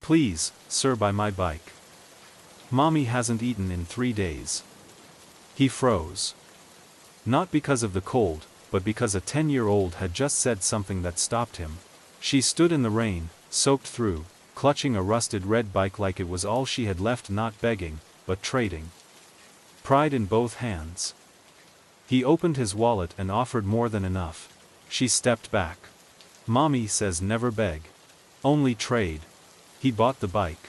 Please, sir, buy my bike. Mommy hasn't eaten in 3 days. He froze. Not because of the cold, but because a 10-year-old had just said something that stopped him. She stood in the rain, soaked through, clutching a rusted red bike like it was all she had left, not begging, but trading. Pride in both hands. He opened his wallet and offered more than enough. She stepped back. Mommy says never beg. Only trade. He bought the bike.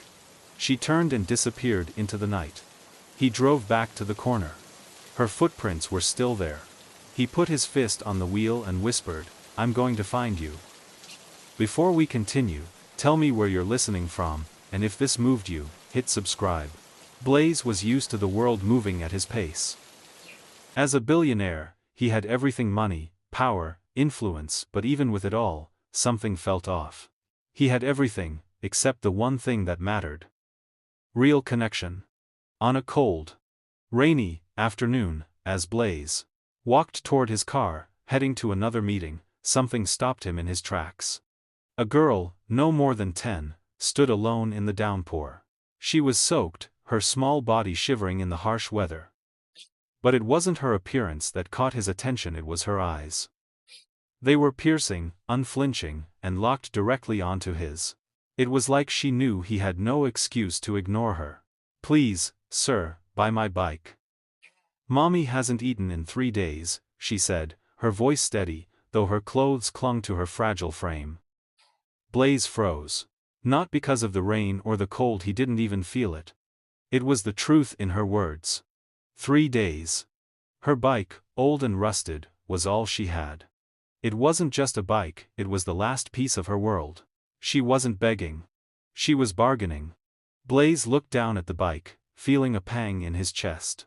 She turned and disappeared into the night. He drove back to the corner. Her footprints were still there. He put his fist on the wheel and whispered, "I'm going to find you." Before we continue, tell me where you're listening from, and if this moved you, hit subscribe. Blaze was used to the world moving at his pace. As a billionaire, he had everything: money, power, influence, but even with it all, something felt off. He had everything, except the one thing that mattered. Real connection. On a cold, rainy afternoon, as Blaze walked toward his car, heading to another meeting, something stopped him in his tracks. A girl, no more than 10, stood alone in the downpour. She was soaked, her small body shivering in the harsh weather. But it wasn't her appearance that caught his attention, it was her eyes. They were piercing, unflinching, and locked directly onto his. It was like she knew he had no excuse to ignore her. "Please, sir, buy my bike. Mommy hasn't eaten in 3 days," she said, her voice steady, though her clothes clung to her fragile frame. Blaze froze. Not because of the rain or the cold, he didn't even feel it. It was the truth in her words. 3 days. Her bike, old and rusted, was all she had. It wasn't just a bike, it was the last piece of her world. She wasn't begging. She was bargaining. Blaze looked down at the bike, feeling a pang in his chest.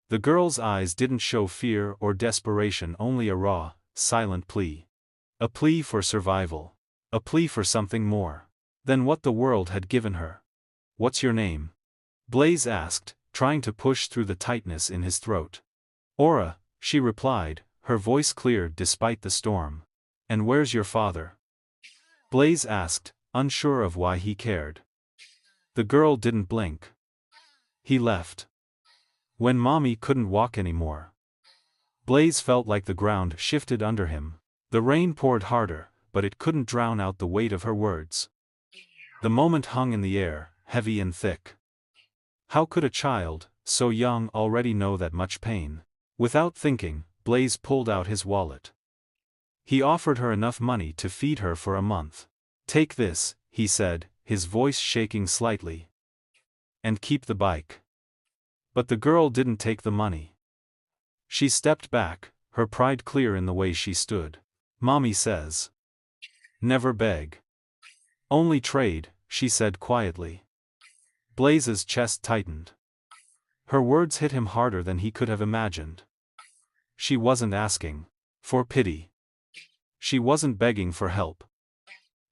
The girl's eyes didn't show fear or desperation, only a raw, silent plea. A plea for survival. A plea for something more than what the world had given her. "What's your name?" Blaze asked, trying to push through the tightness in his throat. "Aura," she replied, her voice clear despite the storm. "And where's your father?" Blaze asked, unsure of why he cared. The girl didn't blink. "He left when Mommy couldn't walk anymore." Blaze felt like the ground shifted under him. The rain poured harder, but it couldn't drown out the weight of her words. The moment hung in the air, heavy and thick. How could a child, so young, already know that much pain? Without thinking, Blaze pulled out his wallet. He offered her enough money to feed her for a month. "Take this," he said, his voice shaking slightly. "And keep the bike." But the girl didn't take the money. She stepped back, her pride clear in the way she stood. "Mommy says never beg. Only trade," she said quietly. Blaze's chest tightened. Her words hit him harder than he could have imagined. She wasn't asking for pity. She wasn't begging for help.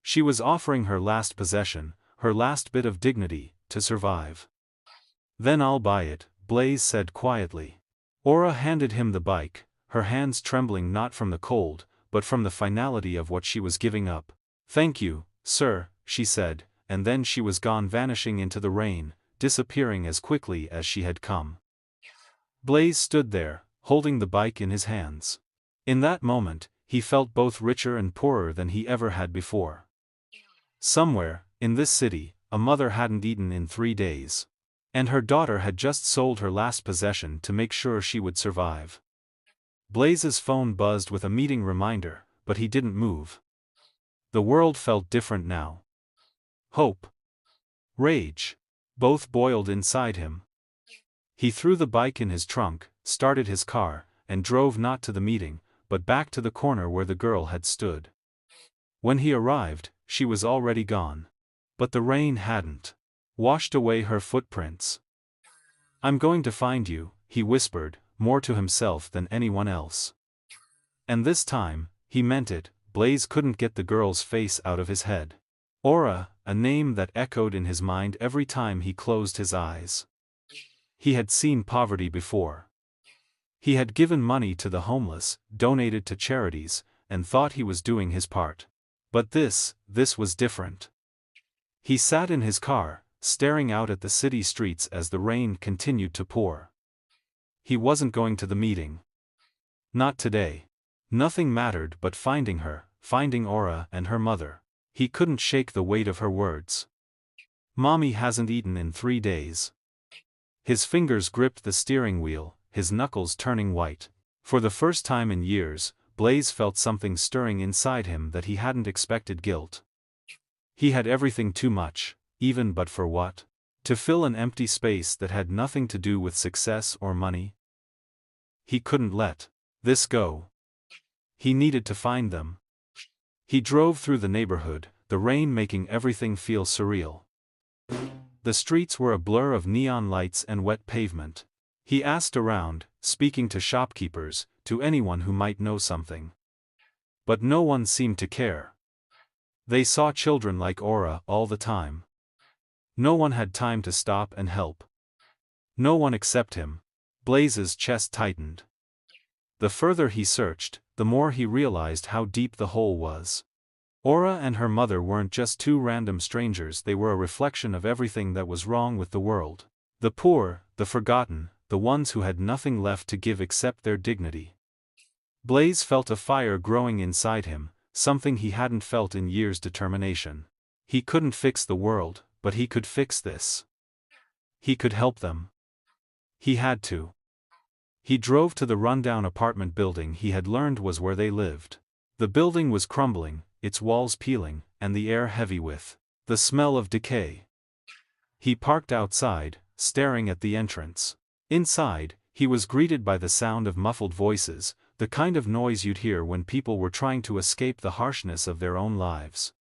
She was offering her last possession, her last bit of dignity, to survive. "Then I'll buy it," Blaze said quietly. Aura handed him the bike, her hands trembling not from the cold, but from the finality of what she was giving up. "Thank you, sir," she said, and then she was gone, vanishing into the rain, disappearing as quickly as she had come. Blaze stood there, holding the bike in his hands. In that moment, he felt both richer and poorer than he ever had before. Somewhere, in this city, a mother hadn't eaten in 3 days. And her daughter had just sold her last possession to make sure she would survive. Blaze's phone buzzed with a meeting reminder, but he didn't move. The world felt different now. Hope. Rage. Both boiled inside him. He threw the bike in his trunk, started his car, and drove not to the meeting, but back to the corner where the girl had stood. When he arrived, she was already gone. But the rain hadn't washed away her footprints. "I'm going to find you," he whispered, more to himself than anyone else. And this time, he meant it. Blaze couldn't get the girl's face out of his head. Aura, a name that echoed in his mind every time he closed his eyes. He had seen poverty before. He had given money to the homeless, donated to charities, and thought he was doing his part. But this was different. He sat in his car, staring out at the city streets as the rain continued to pour. He wasn't going to the meeting. Not today. Nothing mattered but finding her, finding Aura and her mother. He couldn't shake the weight of her words. Mommy hasn't eaten in 3 days. His fingers gripped the steering wheel, his knuckles turning white. For the first time in years, Blaze felt something stirring inside him that he hadn't expected: guilt. He had everything too much, even but for what? To fill an empty space that had nothing to do with success or money. He couldn't let this go. He needed to find them. He drove through the neighborhood, the rain making everything feel surreal. The streets were a blur of neon lights and wet pavement. He asked around, speaking to shopkeepers, to anyone who might know something. But no one seemed to care. They saw children like Aura all the time. No one had time to stop and help. No one except him. Blaze's chest tightened. The further he searched, the more he realized how deep the hole was. Aura and her mother weren't just two random strangers, they were a reflection of everything that was wrong with the world. The poor, the forgotten, the ones who had nothing left to give except their dignity. Blaze felt a fire growing inside him, something he hadn't felt in years: determination. He couldn't fix the world, but he could fix this. He could help them. He had to. He drove to the rundown apartment building he had learned was where they lived. The building was crumbling, its walls peeling, and the air heavy with the smell of decay. He parked outside, staring at the entrance. Inside, he was greeted by the sound of muffled voices, the kind of noise you'd hear when people were trying to escape the harshness of their own lives.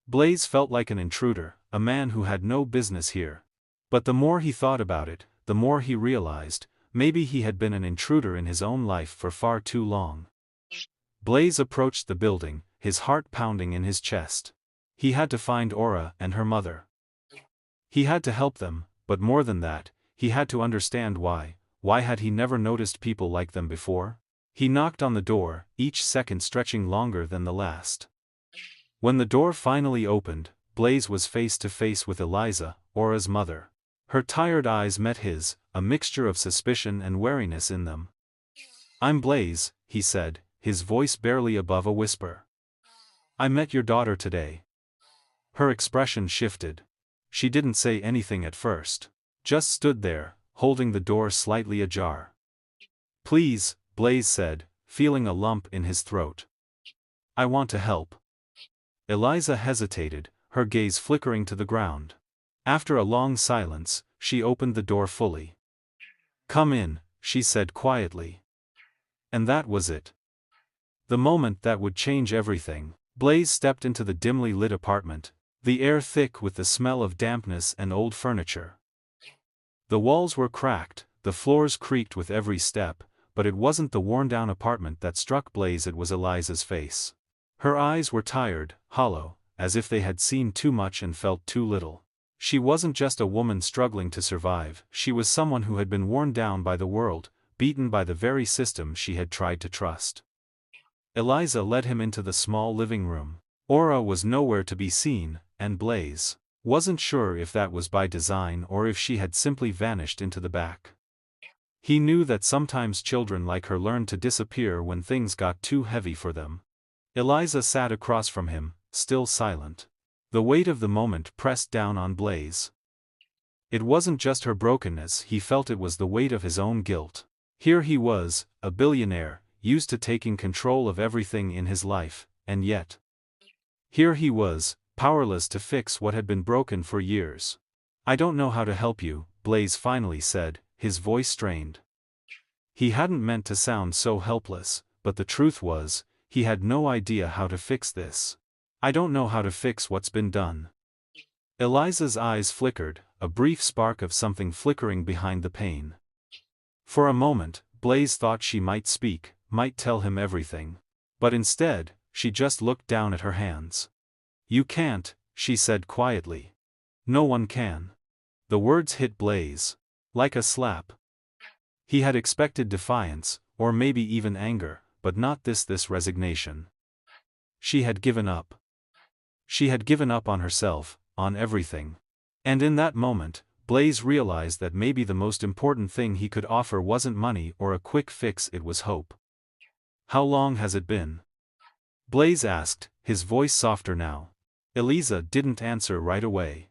Blaze felt like an intruder, a man who had no business here. But the more he thought about it, the more he realized, maybe he had been an intruder in his own life for far too long. Blaze approached the building, his heart pounding in his chest. He had to find Aura and her mother. He had to help them, but more than that, he had to understand why. Why had he never noticed people like them before? He knocked on the door, each second stretching longer than the last. When the door finally opened, Blaze was face to face with Eliza, Aura's mother. Her tired eyes met his, a mixture of suspicion and wariness in them. "I'm Blaze," he said, his voice barely above a whisper. "I met your daughter today." Her expression shifted. She didn't say anything at first. Just stood there, holding the door slightly ajar. "Please," Blaze said, feeling a lump in his throat. "I want to help." Eliza hesitated, her gaze flickering to the ground. After a long silence, she opened the door fully. "Come in," she said quietly. And that was it. The moment that would change everything. Blaze stepped into the dimly lit apartment, the air thick with the smell of dampness and old furniture. The walls were cracked, the floors creaked with every step, but it wasn't the worn-down apartment that struck Blaze, it was Eliza's face. Her eyes were tired, hollow, as if they had seen too much and felt too little. She wasn't just a woman struggling to survive, she was someone who had been worn down by the world, beaten by the very system she had tried to trust. Eliza led him into the small living room. Aura was nowhere to be seen, and Blaze wasn't sure if that was by design or if she had simply vanished into the back. He knew that sometimes children like her learned to disappear when things got too heavy for them. Eliza sat across from him, still silent. The weight of the moment pressed down on Blaze. It wasn't just her brokenness, he felt it was the weight of his own guilt. Here he was, a billionaire, used to taking control of everything in his life, and yet here he was, powerless to fix what had been broken for years. "I don't know how to help you," Blaze finally said, his voice strained. He hadn't meant to sound so helpless, but the truth was, he had no idea how to fix this. "I don't know how to fix what's been done." Eliza's eyes flickered, a brief spark of something flickering behind the pain. For a moment, Blaze thought she might speak, might tell him everything. But instead, she just looked down at her hands. "You can't," she said quietly. "No one can." The words hit Blaze like a slap. He had expected defiance, or maybe even anger, but not this resignation. She had given up. She had given up on herself, on everything. And in that moment, Blaze realized that maybe the most important thing he could offer wasn't money or a quick fix, it was hope. "How long has it been?" Blaze asked, his voice softer now. Eliza didn't answer right away.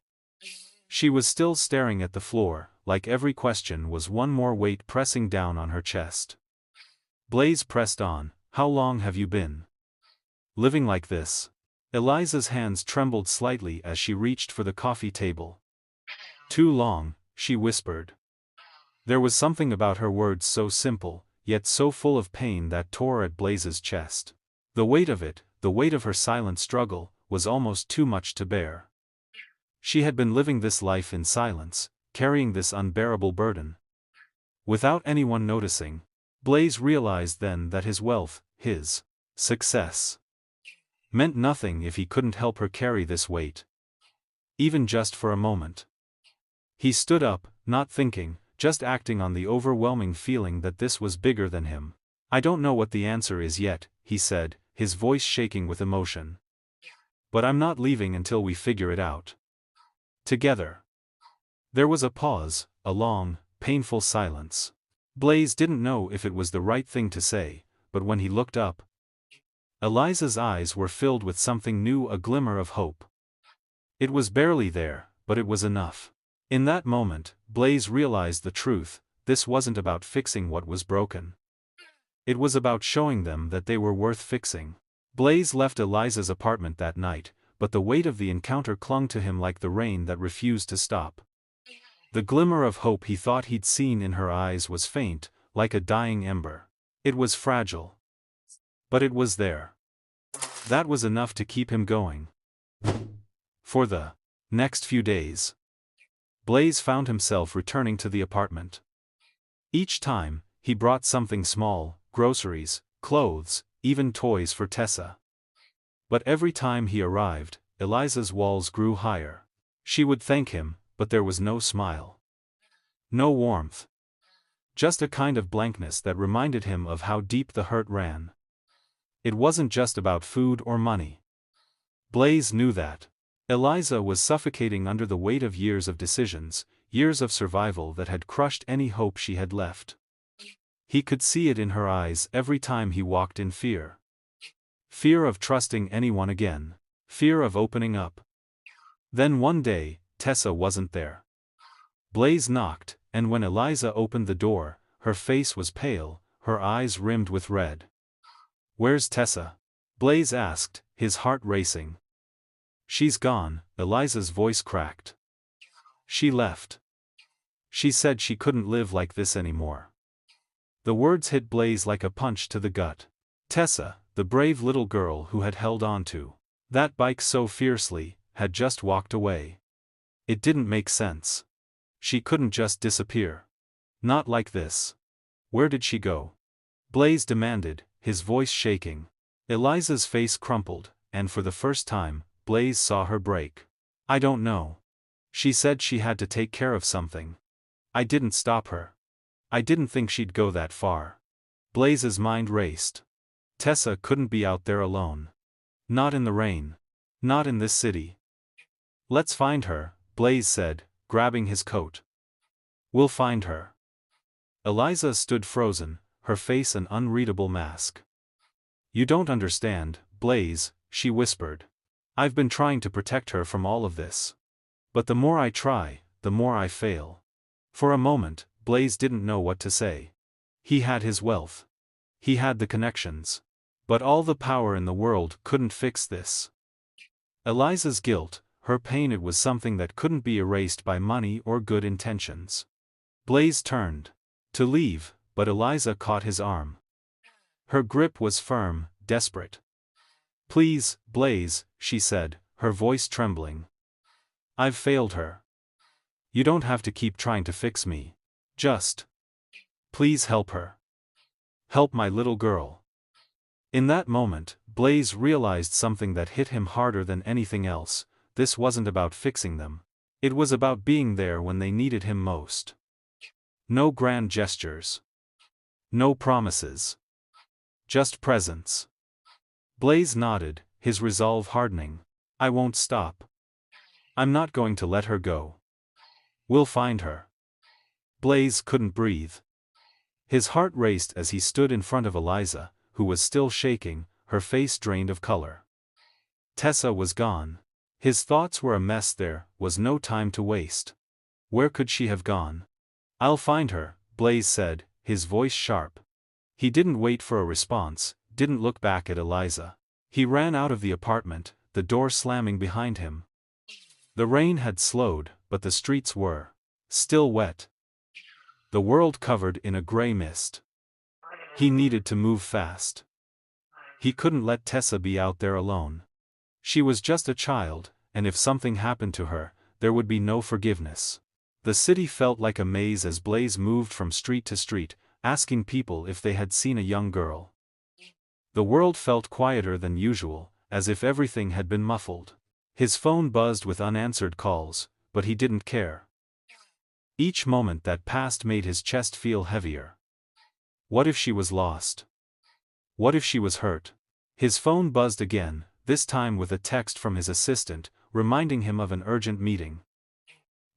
She was still staring at the floor, like every question was one more weight pressing down on her chest. Blaze pressed on, "How long have you been living like this?" Eliza's hands trembled slightly as she reached for the coffee table. "Too long," she whispered. There was something about her words so simple, yet so full of pain that tore at Blaze's chest. The weight of it, the weight of her silent struggle, was almost too much to bear. She had been living this life in silence, carrying this unbearable burden, without anyone noticing. Blaze realized then that his wealth, his success, meant nothing if he couldn't help her carry this weight, even just for a moment. He stood up, not thinking, just acting on the overwhelming feeling that this was bigger than him. "I don't know what the answer is yet," he said, his voice shaking with emotion. "But I'm not leaving until we figure it out together." There was a pause, a long, painful silence. Blaze didn't know if it was the right thing to say, but when he looked up, Eliza's eyes were filled with something new, a glimmer of hope. It was barely there, but it was enough. In that moment, Blaze realized the truth: this wasn't about fixing what was broken. It was about showing them that they were worth fixing. Blaze left Eliza's apartment that night, but the weight of the encounter clung to him like the rain that refused to stop. The glimmer of hope he thought he'd seen in her eyes was faint, like a dying ember. It was fragile, but it was there. That was enough to keep him going. For the next few days, Blaze found himself returning to the apartment. Each time, he brought something small: groceries, clothes, even toys for Tessa. But every time he arrived, Eliza's walls grew higher. She would thank him, but there was no smile, no warmth. Just a kind of blankness that reminded him of how deep the hurt ran. It wasn't just about food or money. Blaze knew that. Eliza was suffocating under the weight of years of decisions, years of survival that had crushed any hope she had left. He could see it in her eyes every time he walked in fear. Fear of trusting anyone again. Fear of opening up. Then one day, Tessa wasn't there. Blaze knocked, and when Eliza opened the door, her face was pale, her eyes rimmed with red. "Where's Tessa?" Blaze asked, his heart racing. "She's gone," Eliza's voice cracked. "She left. She said she couldn't live like this anymore." The words hit Blaze like a punch to the gut. Tessa, the brave little girl who had held on to that bike so fiercely, had just walked away. It didn't make sense. She couldn't just disappear. Not like this. Where did she go? Blaze demanded, his voice shaking. Eliza's face crumpled, and for the first time, Blaze saw her break. "I don't know. She said she had to take care of something. I didn't stop her. I didn't think she'd go that far." Blaze's mind raced. Tessa couldn't be out there alone. Not in the rain. Not in this city. "Let's find her," Blaze said, grabbing his coat. "We'll find her." Eliza stood frozen, her face an unreadable mask. "You don't understand, Blaze," she whispered. "I've been trying to protect her from all of this. But the more I try, the more I fail." For a moment, Blaze didn't know what to say. He had his wealth. He had the connections. But all the power in the world couldn't fix this. Eliza's guilt, her pain, it was something that couldn't be erased by money or good intentions. Blaze turned to leave, but Eliza caught his arm. Her grip was firm, desperate. "Please, Blaze," she said, her voice trembling. "I've failed her. You don't have to keep trying to fix me. Just please help her. Help my little girl." In that moment, Blaze realized something that hit him harder than anything else. This wasn't about fixing them. It was about being there when they needed him most. No grand gestures. No promises. Just presence. Blaze nodded, his resolve hardening. "I won't stop. I'm not going to let her go. We'll find her. Blaze couldn't breathe. His heart raced as he stood in front of Eliza, who was still shaking, her face drained of color. Tessa was gone. His thoughts were a mess. There was no time to waste. Where could she have gone? I'll find her, Blaze said, his voice sharp. He didn't wait for a response, didn't look back at Eliza. He ran out of the apartment, the door slamming behind him. The rain had slowed, but the streets were still wet. The world covered in a gray mist. He needed to move fast. He couldn't let Tessa be out there alone. She was just a child, and if something happened to her, there would be no forgiveness. The city felt like a maze as Blaze moved from street to street, asking people if they had seen a young girl. The world felt quieter than usual, as if everything had been muffled. His phone buzzed with unanswered calls, but he didn't care. Each moment that passed made his chest feel heavier. What if she was lost? What if she was hurt? His phone buzzed again, this time with a text from his assistant, reminding him of an urgent meeting.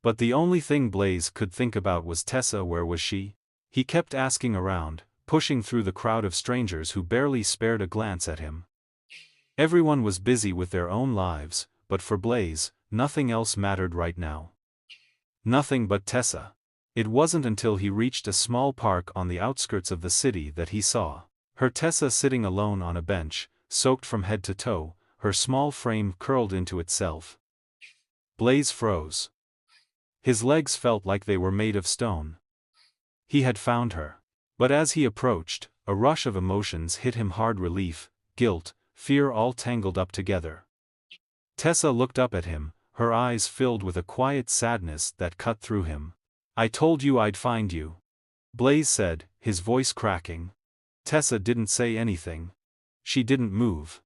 But the only thing Blaze could think about was Tessa. Where was she? He kept asking around, pushing through the crowd of strangers who barely spared a glance at him. Everyone was busy with their own lives, but for Blaze, nothing else mattered right now. Nothing but Tessa. It wasn't until he reached a small park on the outskirts of the city that he saw her. Tessa sitting alone on a bench, soaked from head to toe, her small frame curled into itself. Blaze froze. His legs felt like they were made of stone. He had found her. But as he approached, a rush of emotions hit him hard: relief, guilt, fear, all tangled up together. Tessa looked up at him, her eyes filled with a quiet sadness that cut through him. I told you I'd find you, Blaze said, his voice cracking. Tessa didn't say anything. She didn't move.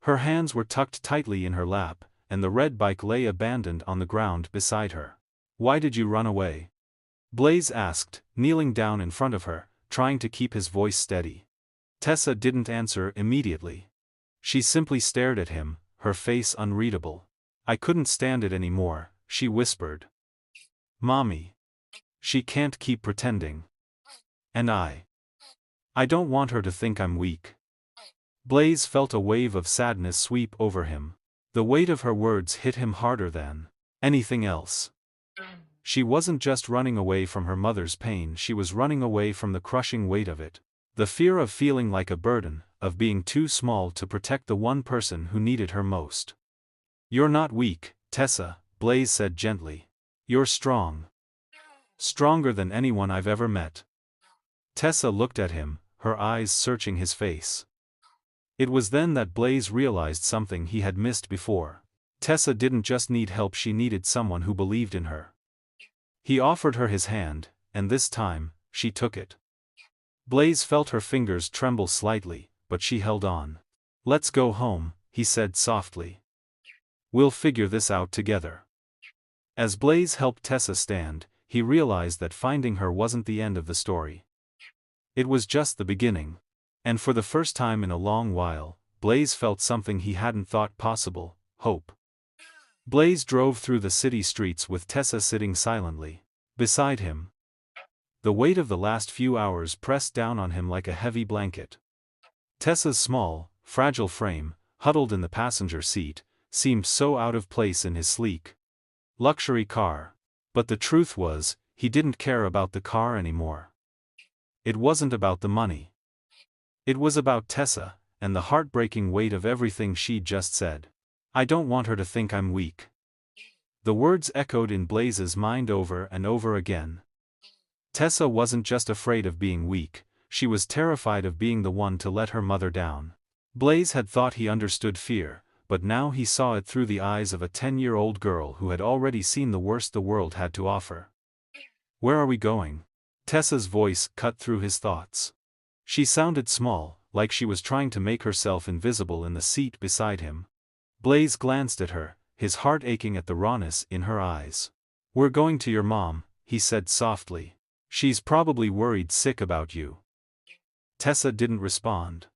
Her hands were tucked tightly in her lap, and the red bike lay abandoned on the ground beside her. Why did you run away? Blaze asked, kneeling down in front of her, trying to keep his voice steady. Tessa didn't answer immediately. She simply stared at him, her face unreadable. I couldn't stand it anymore, she whispered. Mommy. She can't keep pretending. And I don't want her to think I'm weak. Blaze felt a wave of sadness sweep over him. The weight of her words hit him harder than anything else. She wasn't just running away from her mother's pain, she was running away from the crushing weight of it. The fear of feeling like a burden, of being too small to protect the one person who needed her most. You're not weak, Tessa, Blaze said gently. You're strong. Stronger than anyone I've ever met. Tessa looked at him, her eyes searching his face. It was then that Blaze realized something he had missed before. Tessa didn't just need help, she needed someone who believed in her. He offered her his hand, and this time, she took it. Blaze felt her fingers tremble slightly, but she held on. Let's go home, he said softly. We'll figure this out together. As Blaze helped Tessa stand, he realized that finding her wasn't the end of the story. It was just the beginning. And for the first time in a long while, Blaze felt something he hadn't thought possible: hope. Blaze drove through the city streets with Tessa sitting silently beside him. The weight of the last few hours pressed down on him like a heavy blanket. Tessa's small, fragile frame, huddled in the passenger seat, seemed so out of place in his sleek luxury car. But the truth was, he didn't care about the car anymore. It wasn't about the money. It was about Tessa, and the heartbreaking weight of everything she'd just said. I don't want her to think I'm weak. The words echoed in Blaze's mind over and over again. Tessa wasn't just afraid of being weak, she was terrified of being the one to let her mother down. Blaze had thought he understood fear, but now he saw it through the eyes of a 10-year-old girl who had already seen the worst the world had to offer. Where are we going? Tessa's voice cut through his thoughts. She sounded small, like she was trying to make herself invisible in the seat beside him. Blaze glanced at her, his heart aching at the rawness in her eyes. We're going to your mom, he said softly. She's probably worried sick about you. Tessa didn't respond.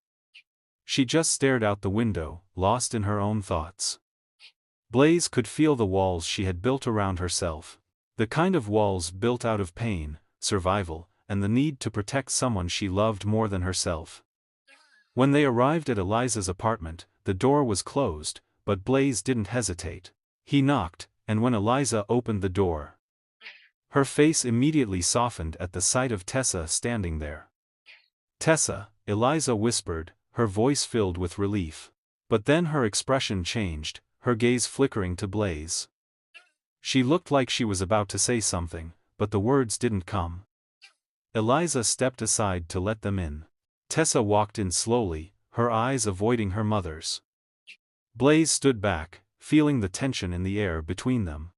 She just stared out the window, lost in her own thoughts. Blaze could feel the walls she had built around herself. The kind of walls built out of pain, survival, and the need to protect someone she loved more than herself. When they arrived at Eliza's apartment, the door was closed, but Blaze didn't hesitate. He knocked, and when Eliza opened the door, her face immediately softened at the sight of Tessa standing there. "Tessa," Eliza whispered, her voice filled with relief. But then her expression changed, her gaze flickering to Blaze. She looked like she was about to say something, but the words didn't come. Eliza stepped aside to let them in. Tessa walked in slowly, her eyes avoiding her mother's. Blaze stood back, feeling the tension in the air between them.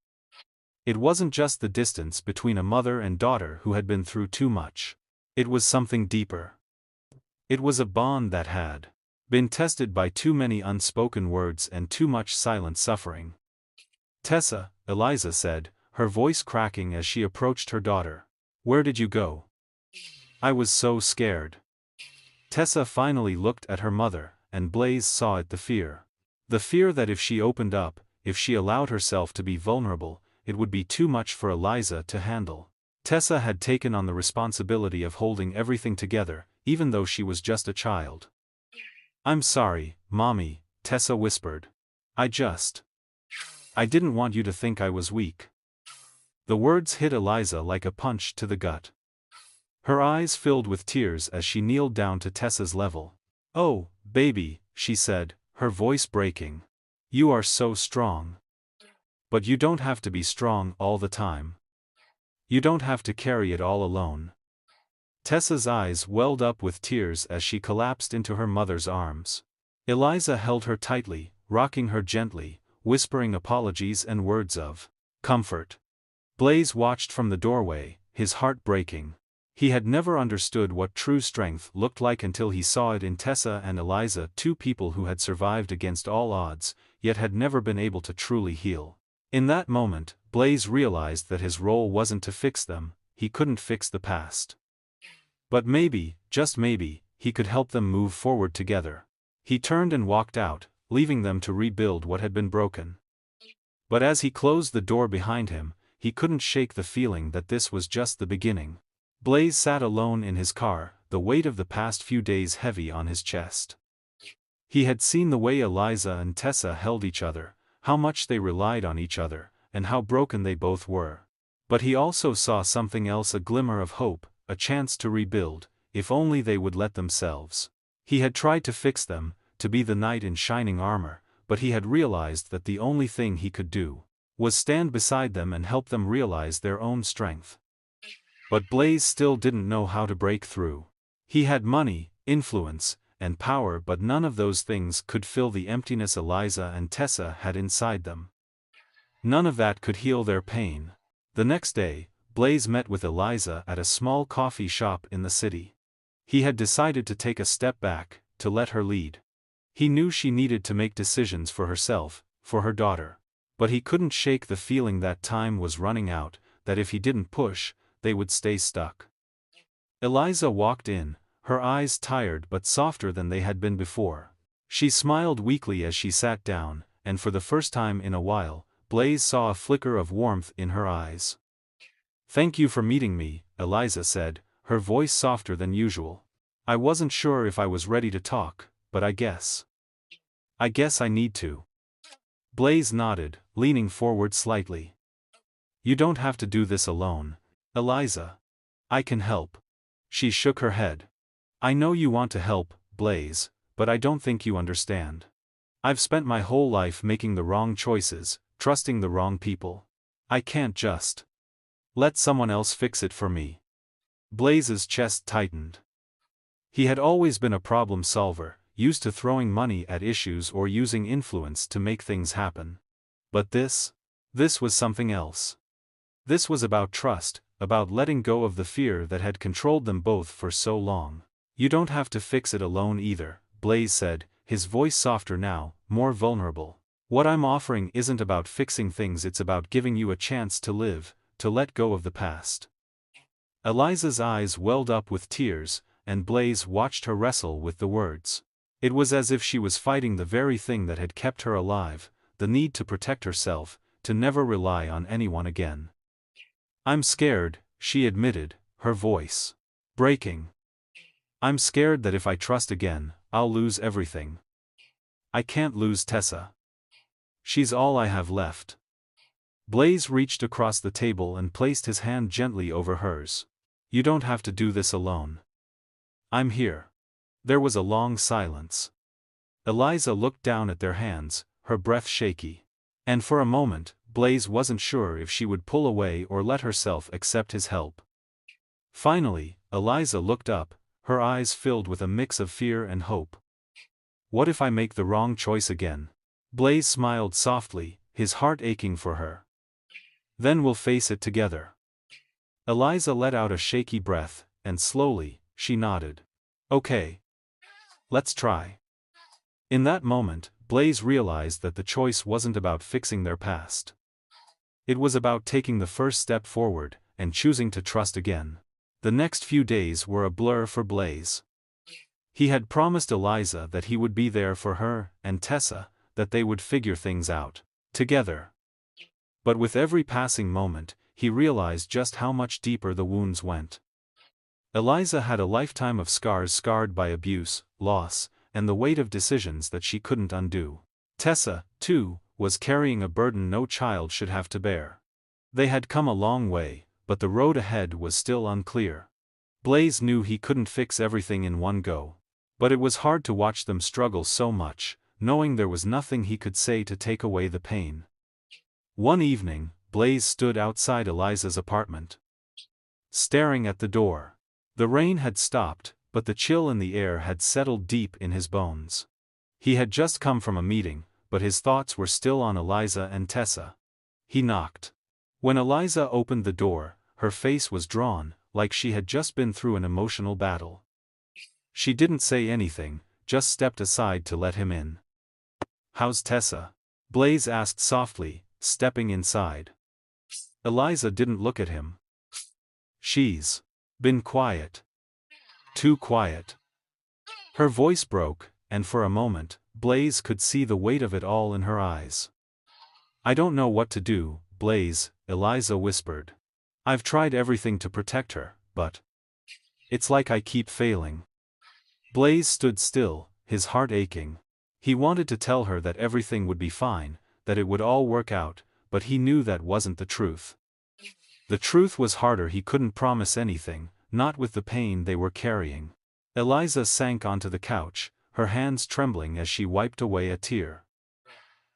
It wasn't just the distance between a mother and daughter who had been through too much. It was something deeper. It was a bond that had been tested by too many unspoken words and too much silent suffering. "Tessa," Eliza said, her voice cracking as she approached her daughter. "Where did you go? I was so scared." Tessa finally looked at her mother, and Blaze saw it, the fear. The fear that if she opened up, if she allowed herself to be vulnerable, it would be too much for Eliza to handle. Tessa had taken on the responsibility of holding everything together, even though she was just a child. "I'm sorry, Mommy," Tessa whispered. I didn't want you to think I was weak." The words hit Eliza like a punch to the gut. Her eyes filled with tears as she kneeled down to Tessa's level. "Oh, baby," she said, her voice breaking. "You are so strong. But you don't have to be strong all the time. You don't have to carry it all alone." Tessa's eyes welled up with tears as she collapsed into her mother's arms. Eliza held her tightly, rocking her gently, whispering apologies and words of comfort. Blaze watched from the doorway, his heart breaking. He had never understood what true strength looked like until he saw it in Tessa and Eliza, two people who had survived against all odds, yet had never been able to truly heal. In that moment, Blaze realized that his role wasn't to fix them, he couldn't fix the past. But maybe, just maybe, he could help them move forward together. He turned and walked out, leaving them to rebuild what had been broken. But as he closed the door behind him, he couldn't shake the feeling that this was just the beginning. Blaze sat alone in his car, the weight of the past few days heavy on his chest. He had seen the way Eliza and Tessa held each other, how much they relied on each other, and how broken they both were. But he also saw something else, a glimmer of hope, a chance to rebuild, if only they would let themselves. He had tried to fix them, to be the knight in shining armor, but he had realized that the only thing he could do was stand beside them and help them realize their own strength. But Blaze still didn't know how to break through. He had money, influence, and power, but none of those things could fill the emptiness Eliza and Tessa had inside them. None of that could heal their pain. The next day, Blaze met with Eliza at a small coffee shop in the city. He had decided to take a step back, to let her lead. He knew she needed to make decisions for herself, for her daughter. But he couldn't shake the feeling that time was running out, that if he didn't push, they would stay stuck. Eliza walked in, her eyes tired but softer than they had been before. She smiled weakly as she sat down, and for the first time in a while, Blaze saw a flicker of warmth in her eyes. "Thank you for meeting me," Eliza said, her voice softer than usual. "I wasn't sure if I was ready to talk, but I guess I need to." Blaze nodded, leaning forward slightly. "You don't have to do this alone, Eliza. I can help." She shook her head. "I know you want to help, Blaze, but I don't think you understand. I've spent my whole life making the wrong choices, trusting the wrong people. I can't just let someone else fix it for me." Blaze's chest tightened. He had always been a problem solver, used to throwing money at issues or using influence to make things happen. But this was something else. This was about trust, about letting go of the fear that had controlled them both for so long. "You don't have to fix it alone either," Blaze said, his voice softer now, more vulnerable. "What I'm offering isn't about fixing things, it's about giving you a chance to live, to let go of the past." Eliza's eyes welled up with tears, and Blaze watched her wrestle with the words. It was as if she was fighting the very thing that had kept her alive, the need to protect herself, to never rely on anyone again. "I'm scared," she admitted, her voice breaking. "I'm scared that if I trust again, I'll lose everything. I can't lose Tessa. She's all I have left." Blaze reached across the table and placed his hand gently over hers. "You don't have to do this alone. I'm here." There was a long silence. Eliza looked down at their hands, her breath shaky. And for a moment, Blaze wasn't sure if she would pull away or let herself accept his help. Finally, Eliza looked up, her eyes filled with a mix of fear and hope. "What if I make the wrong choice again?" Blaze smiled softly, his heart aching for her. "Then we'll face it together." Eliza let out a shaky breath, and slowly, she nodded. "Okay. Let's try." In that moment, Blaze realized that the choice wasn't about fixing their past. It was about taking the first step forward, and choosing to trust again. The next few days were a blur for Blaze. He had promised Eliza that he would be there for her, and Tessa, that they would figure things out together. But with every passing moment, he realized just how much deeper the wounds went. Eliza had a lifetime of scars scarred by abuse, loss, and the weight of decisions that she couldn't undo. Tessa, too, was carrying a burden no child should have to bear. They had come a long way, but the road ahead was still unclear. Blaze knew he couldn't fix everything in one go. But it was hard to watch them struggle so much, knowing there was nothing he could say to take away the pain. One evening, Blaze stood outside Eliza's apartment, staring at the door. The rain had stopped, but the chill in the air had settled deep in his bones. He had just come from a meeting, but his thoughts were still on Eliza and Tessa. He knocked. When Eliza opened the door, her face was drawn, like she had just been through an emotional battle. She didn't say anything, just stepped aside to let him in. "How's Tessa?" Blaze asked softly, stepping inside. Eliza didn't look at him. "She's been quiet. Too quiet." Her voice broke, and for a moment, Blaze could see the weight of it all in her eyes. "I don't know what to do, Blaze," Eliza whispered. "I've tried everything to protect her, but it's like I keep failing." Blaze stood still, his heart aching. He wanted to tell her that everything would be fine, that it would all work out, but he knew that wasn't the truth. The truth was harder. He couldn't promise anything, not with the pain they were carrying. Eliza sank onto the couch, her hands trembling as she wiped away a tear.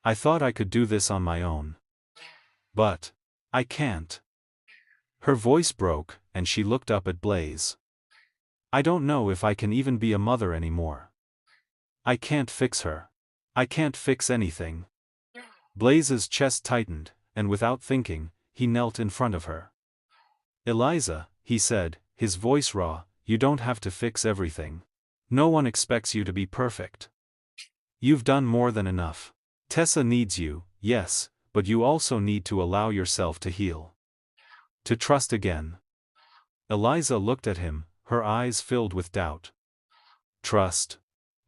"I thought I could do this on my own. But I can't." Her voice broke, and she looked up at Blaze. "I don't know if I can even be a mother anymore. I can't fix her. I can't fix anything." Blaze's chest tightened, and without thinking, he knelt in front of her. "Eliza," he said, his voice raw, "you don't have to fix everything. No one expects you to be perfect. You've done more than enough. Tessa needs you, yes, but you also need to allow yourself to heal. To trust again." Eliza looked at him, her eyes filled with doubt. "Trust?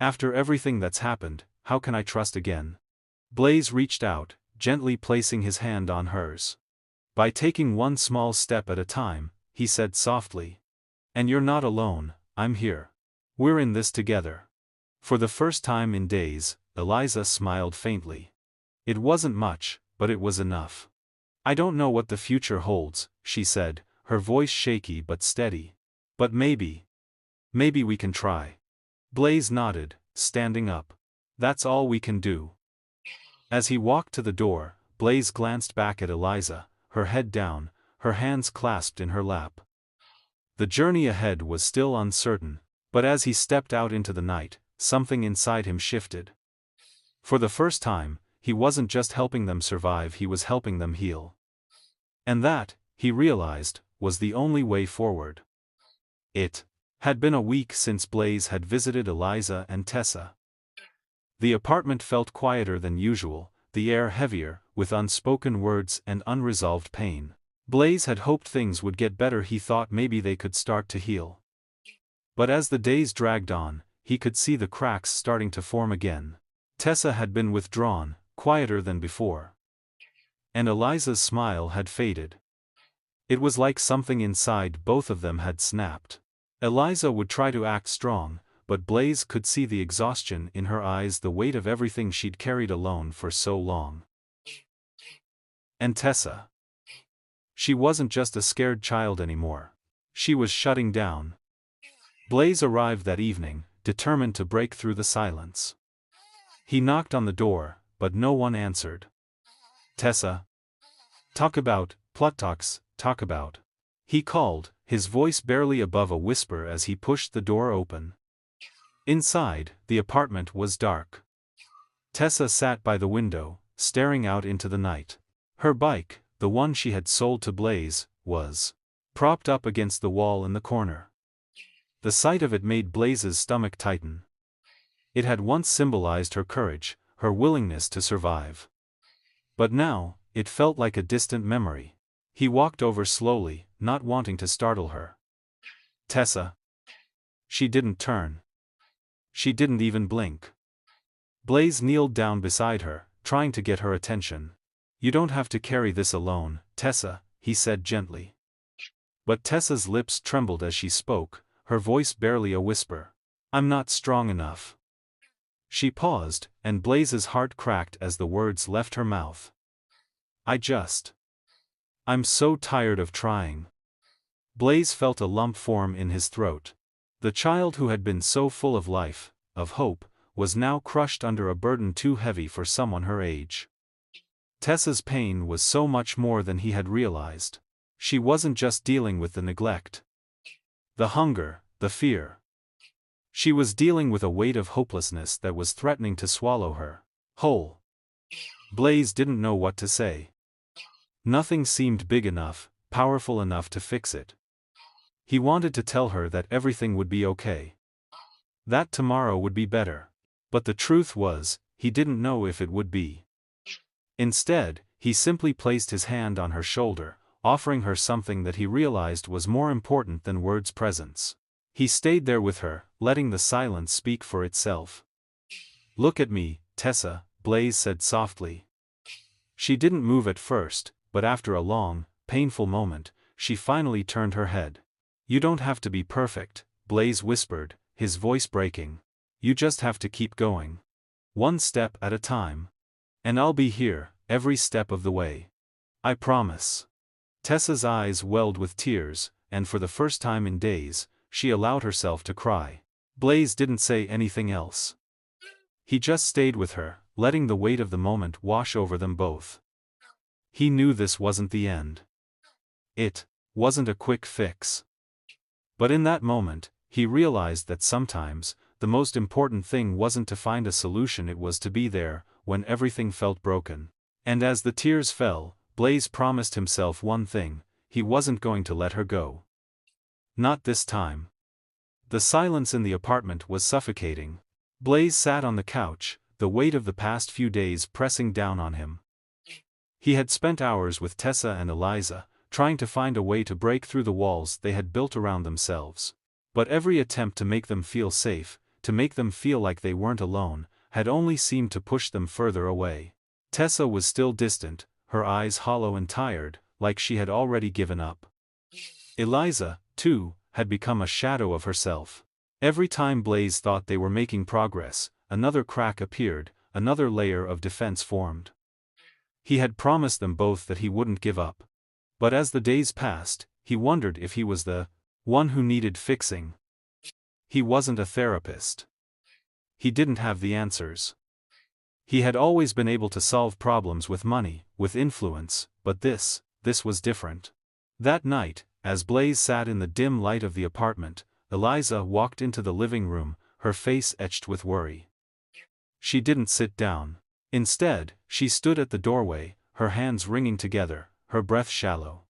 After everything that's happened, how can I trust again?" Blaze reached out, gently placing his hand on hers. "By taking one small step at a time," he said softly. "And you're not alone, I'm here. We're in this together." For the first time in days, Eliza smiled faintly. It wasn't much, but it was enough. "I don't know what the future holds," she said, her voice shaky but steady. "But maybe we can try." Blaze nodded, standing up. "That's all we can do." As he walked to the door, Blaze glanced back at Eliza, her head down, her hands clasped in her lap. The journey ahead was still uncertain, but as he stepped out into the night, something inside him shifted. For the first time, he wasn't just helping them survive, he was helping them heal. And that, he realized, was the only way forward. It had been a week since Blaze had visited Eliza and Tessa. The apartment felt quieter than usual, the air heavier, with unspoken words and unresolved pain. Blaze had hoped things would get better, he thought maybe they could start to heal. But as the days dragged on, he could see the cracks starting to form again. Tessa had been withdrawn, quieter than before. And Eliza's smile had faded. It was like something inside both of them had snapped. Eliza would try to act strong, but Blaze could see the exhaustion in her eyes, the weight of everything she'd carried alone for so long. And Tessa. She wasn't just a scared child anymore. She was shutting down. Blaze arrived that evening, determined to break through the silence. He knocked on the door, but no one answered. Tessa. Talk about, talk about. He called, his voice barely above a whisper as he pushed the door open. Inside, the apartment was dark. Tessa sat by the window, staring out into the night. Her bike, the one she had sold to Blaze, was propped up against the wall in the corner. The sight of it made Blaze's stomach tighten. It had once symbolized her courage, her willingness to survive. But now, it felt like a distant memory. He walked over slowly, not wanting to startle her. Tessa. She didn't turn. She didn't even blink. Blaze kneeled down beside her, trying to get her attention. You don't have to carry this alone, Tessa, he said gently. But Tessa's lips trembled as she spoke, her voice barely a whisper. I'm not strong enough. She paused, and Blaze's heart cracked as the words left her mouth. I'm so tired of trying. Blaze felt a lump form in his throat. The child who had been so full of life, of hope, was now crushed under a burden too heavy for someone her age. Tessa's pain was so much more than he had realized. She wasn't just dealing with the neglect, the hunger, the fear. She was dealing with a weight of hopelessness that was threatening to swallow her whole. Blaze didn't know what to say. Nothing seemed big enough, powerful enough to fix it. He wanted to tell her that everything would be okay. That tomorrow would be better. But the truth was, he didn't know if it would be. Instead, he simply placed his hand on her shoulder, offering her something that he realized was more important than words' presence. He stayed there with her, letting the silence speak for itself. Look at me, Tessa, Blaze said softly. She didn't move at first, but after a long, painful moment, she finally turned her head. You don't have to be perfect, Blaze whispered, his voice breaking. You just have to keep going. One step at a time. And I'll be here, every step of the way. I promise. Tessa's eyes welled with tears, and for the first time in days, she allowed herself to cry. Blaze didn't say anything else. He just stayed with her, letting the weight of the moment wash over them both. He knew this wasn't the end. It wasn't a quick fix. But in that moment, he realized that sometimes, the most important thing wasn't to find a solution, it was to be there, when everything felt broken. And as the tears fell, Blaze promised himself one thing: he wasn't going to let her go. Not this time. The silence in the apartment was suffocating. Blaze sat on the couch, the weight of the past few days pressing down on him. He had spent hours with Tessa and Eliza, trying to find a way to break through the walls they had built around themselves. But every attempt to make them feel safe, to make them feel like they weren't alone, had only seemed to push them further away. Tessa was still distant, her eyes hollow and tired, like she had already given up. Eliza, too, had become a shadow of herself. Every time Blaze thought they were making progress, another crack appeared, another layer of defense formed. He had promised them both that he wouldn't give up. But as the days passed, he wondered if he was the one who needed fixing. He wasn't a therapist. He didn't have the answers. He had always been able to solve problems with money, with influence, but this was different. That night, as Blaze sat in the dim light of the apartment, Eliza walked into the living room, her face etched with worry. She didn't sit down. Instead, she stood at the doorway, her hands wringing together, her breath shallow.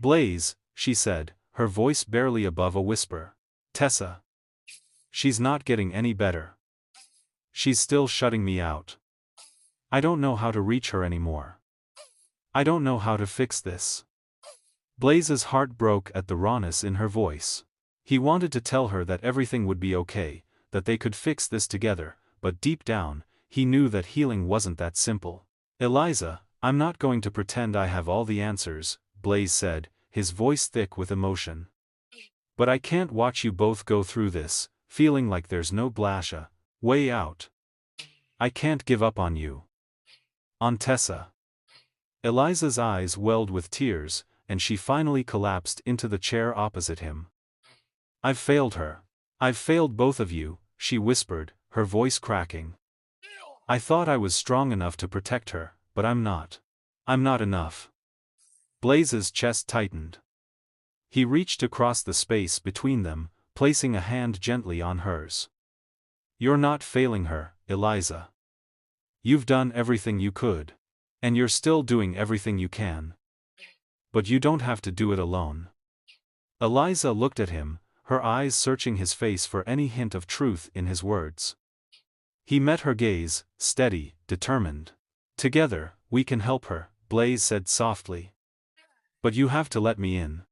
Blaze, she said, her voice barely above a whisper. Tessa. She's not getting any better. She's still shutting me out. I don't know how to reach her anymore. I don't know how to fix this. Blaze's heart broke at the rawness in her voice. He wanted to tell her that everything would be okay, that they could fix this together, but deep down, he knew that healing wasn't that simple. "Eliza, I'm not going to pretend I have all the answers," Blaze said, his voice thick with emotion. "But I can't watch you both go through this, feeling like there's no way out. I can't give up on you. On Tessa." Eliza's eyes welled with tears, and she finally collapsed into the chair opposite him. "I've failed her. I've failed both of you," she whispered, her voice cracking. "I thought I was strong enough to protect her, but I'm not. I'm not enough." Blaze's chest tightened. He reached across the space between them, placing a hand gently on hers. "You're not failing her, Eliza. You've done everything you could. And you're still doing everything you can. But you don't have to do it alone." Eliza looked at him, her eyes searching his face for any hint of truth in his words. He met her gaze, steady, determined. "Together, we can help her," Blaze said softly. "But you have to let me in.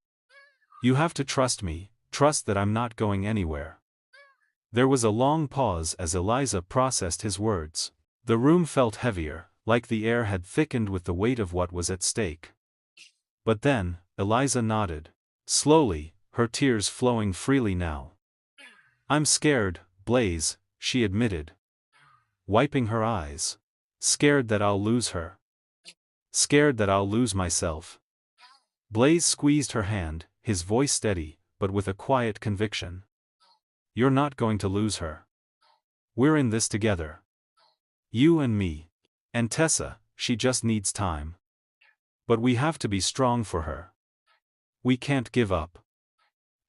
You have to trust me, trust that I'm not going anywhere." There was a long pause as Eliza processed his words. The room felt heavier, like the air had thickened with the weight of what was at stake. But then, Eliza nodded. Slowly, her tears flowing freely now. "I'm scared, Blaze," she admitted, wiping her eyes. "Scared that I'll lose her. Scared that I'll lose myself." Blaze squeezed her hand, his voice steady, but with a quiet conviction. "You're not going to lose her. We're in this together. You and me. And Tessa, she just needs time. But we have to be strong for her. We can't give up."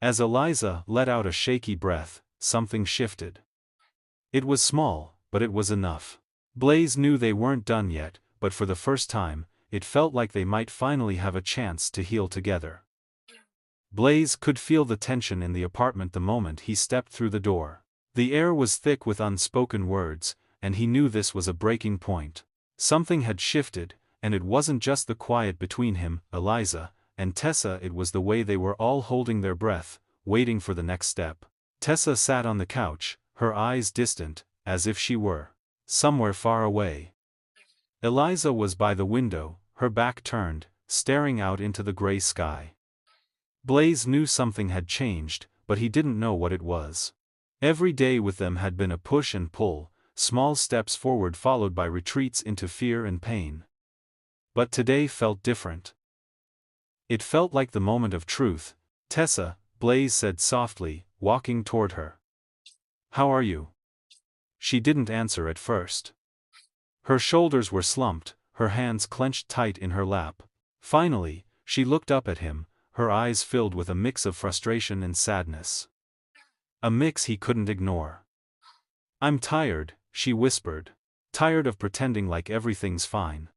As Eliza let out a shaky breath, something shifted. It was small, but it was enough. Blaze knew they weren't done yet, but for the first time, it felt like they might finally have a chance to heal together. Blaze could feel the tension in the apartment the moment he stepped through the door. The air was thick with unspoken words, and he knew this was a breaking point. Something had shifted, and it wasn't just the quiet between him, Eliza, and Tessa, it was the way they were all holding their breath, waiting for the next step. Tessa sat on the couch, her eyes distant, as if she were somewhere far away. Eliza was by the window, her back turned, staring out into the gray sky. Blaze knew something had changed, but he didn't know what it was. Every day with them had been a push and pull, small steps forward followed by retreats into fear and pain. But today felt different. It felt like the moment of truth. "Tessa," Blaze said softly, walking toward her. "How are you?" She didn't answer at first. Her shoulders were slumped, her hands clenched tight in her lap. Finally, she looked up at him, her eyes filled with a mix of frustration and sadness. A mix he couldn't ignore. "I'm tired," she whispered. "Tired of pretending like everything's fine.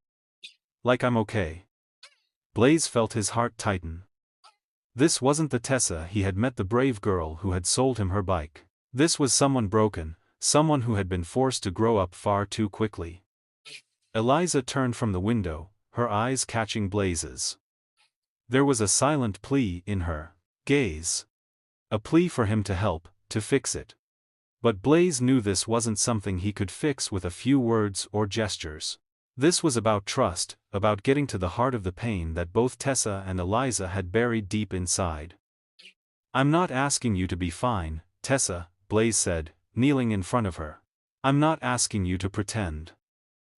Like I'm okay." Blaze felt his heart tighten. This wasn't the Tessa he had met, the brave girl who had sold him her bike. This was someone broken, someone who had been forced to grow up far too quickly. Eliza turned from the window, her eyes catching Blaze's. There was a silent plea in her gaze. A plea for him to help, to fix it. But Blaze knew this wasn't something he could fix with a few words or gestures. This was about trust, about getting to the heart of the pain that both Tessa and Eliza had buried deep inside. "I'm not asking you to be fine, Tessa," Blaze said, kneeling in front of her. "I'm not asking you to pretend.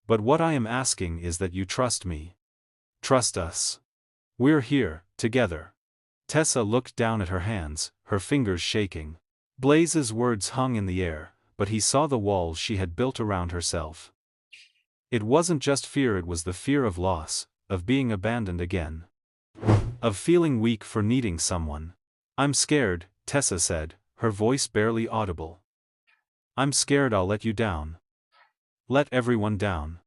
But what I am asking is that you trust me. Trust us. We're here, together." Tessa looked down at her hands, her fingers shaking. Blaze's words hung in the air, but he saw the walls she had built around herself. It wasn't just fear, it was the fear of loss, of being abandoned again. Of feeling weak for needing someone. "I'm scared," Tessa said, her voice barely audible. "I'm scared I'll let you down. Let everyone down."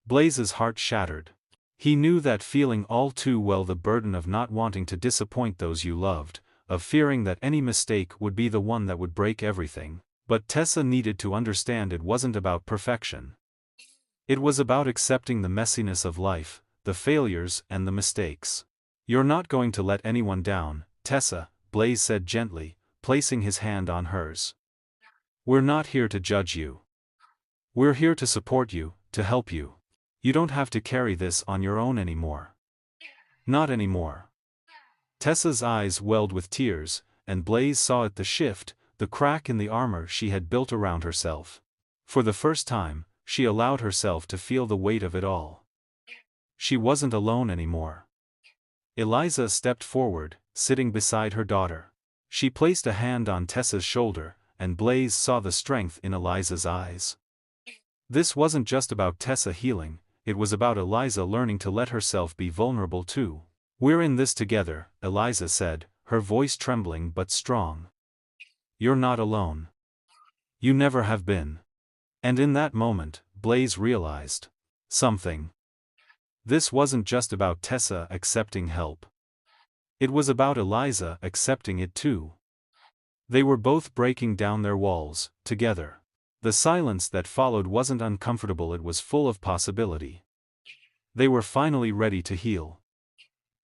Blaze's heart shattered. He knew that feeling all too well, the burden of not wanting to disappoint those you loved, of fearing that any mistake would be the one that would break everything. But Tessa needed to understand it wasn't about perfection. It was about accepting the messiness of life, the failures and the mistakes. "You're not going to let anyone down, Tessa," Blaze said gently, placing his hand on hers. "We're not here to judge you. We're here to support you, to help you. You don't have to carry this on your own anymore. Not anymore. Tessa's eyes welled with tears, and Blaze saw it, the shift, the crack in the armor she had built around herself. For the first time, she allowed herself to feel the weight of it all. She wasn't alone anymore. Eliza stepped forward, sitting beside her daughter. She placed a hand on Tessa's shoulder, and Blaze saw the strength in Eliza's eyes. This wasn't just about Tessa healing, it was about Eliza learning to let herself be vulnerable too. "We're in this together," Eliza said, her voice trembling but strong. "You're not alone. You never have been." And in that moment, Blaze realized something. This wasn't just about Tessa accepting help. It was about Eliza accepting it too. They were both breaking down their walls, together. The silence that followed wasn't uncomfortable, it was full of possibility. They were finally ready to heal.